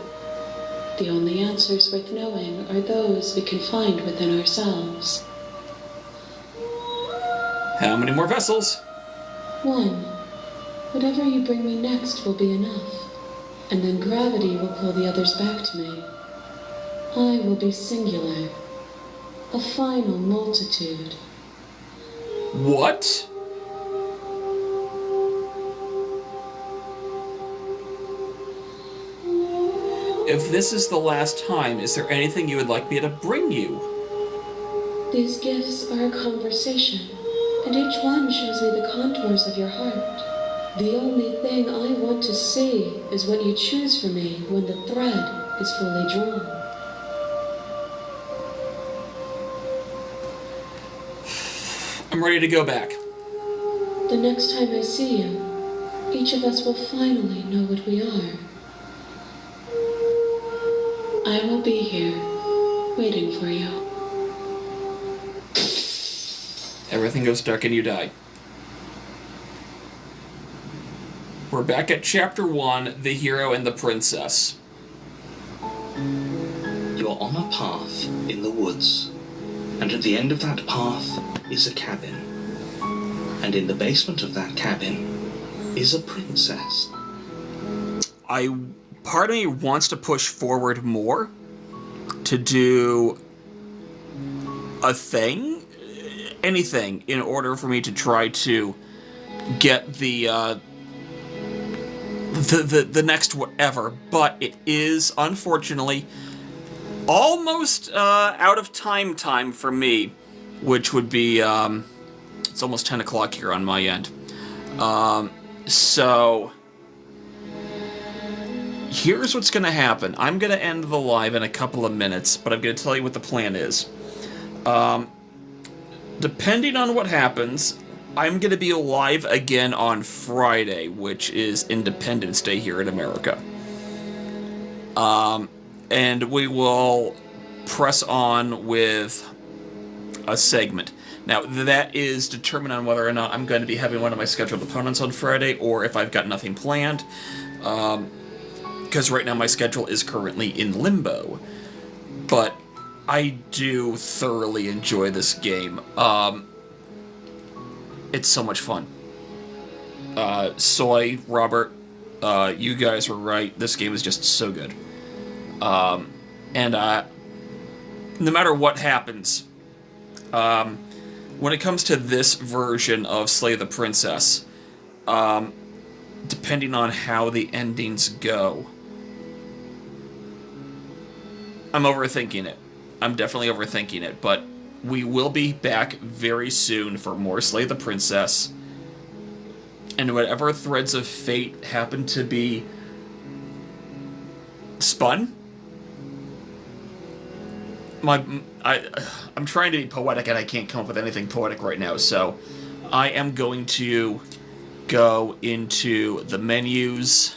The only answers worth knowing are those we can find within ourselves. How many more vessels? One. Whatever you bring me next will be enough, and then gravity will pull the others back to me. I will be singular, a final multitude. What? If this is the last time, is there anything you would like me to bring you? These gifts are a conversation, and each one shows me the contours of your heart. The only thing I want to see is what you choose for me when the thread is fully drawn. I'm ready to go back. The next time I see you, each of us will finally know what we are. I will be here, waiting for you. Everything goes dark and you die. We're back at Chapter 1, The Hero and the Princess. You're on a path in the woods, and at the end of that path is a cabin. And in the basement of that cabin is a princess. Part of me wants to push forward more to do a thing, anything, in order for me to try to get the next whatever, but it is, unfortunately, almost out of time for me, which would be, it's almost 10 o'clock here on my end. So, here's what's going to happen. I'm going to end the live in a couple of minutes, but I'm going to tell you what the plan is. Depending on what happens, I'm going to be live again on Friday, which is Independence Day here in America. And we will press on with a segment. Now, that is determined on whether or not I'm going to be having one of my scheduled opponents on Friday, or if I've got nothing planned. Because right now my schedule is currently in limbo. But I do thoroughly enjoy this game. It's so much fun. Soy, Robert, you guys were right. This game is just so good. And no matter what happens, when it comes to this version of Slay the Princess, depending on how the endings go, I'm overthinking it. I'm definitely overthinking it, but we will be back very soon for more Slay the Princess, and whatever threads of fate happen to be spun. I'm trying to be poetic and I can't come up with anything poetic right now, so I am going to go into the menus.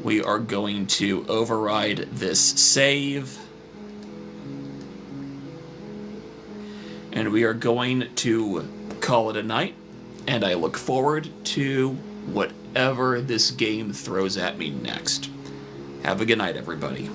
We are going to override this save. And we are going to call it a night. And I look forward to whatever this game throws at me next. Have a good night, everybody.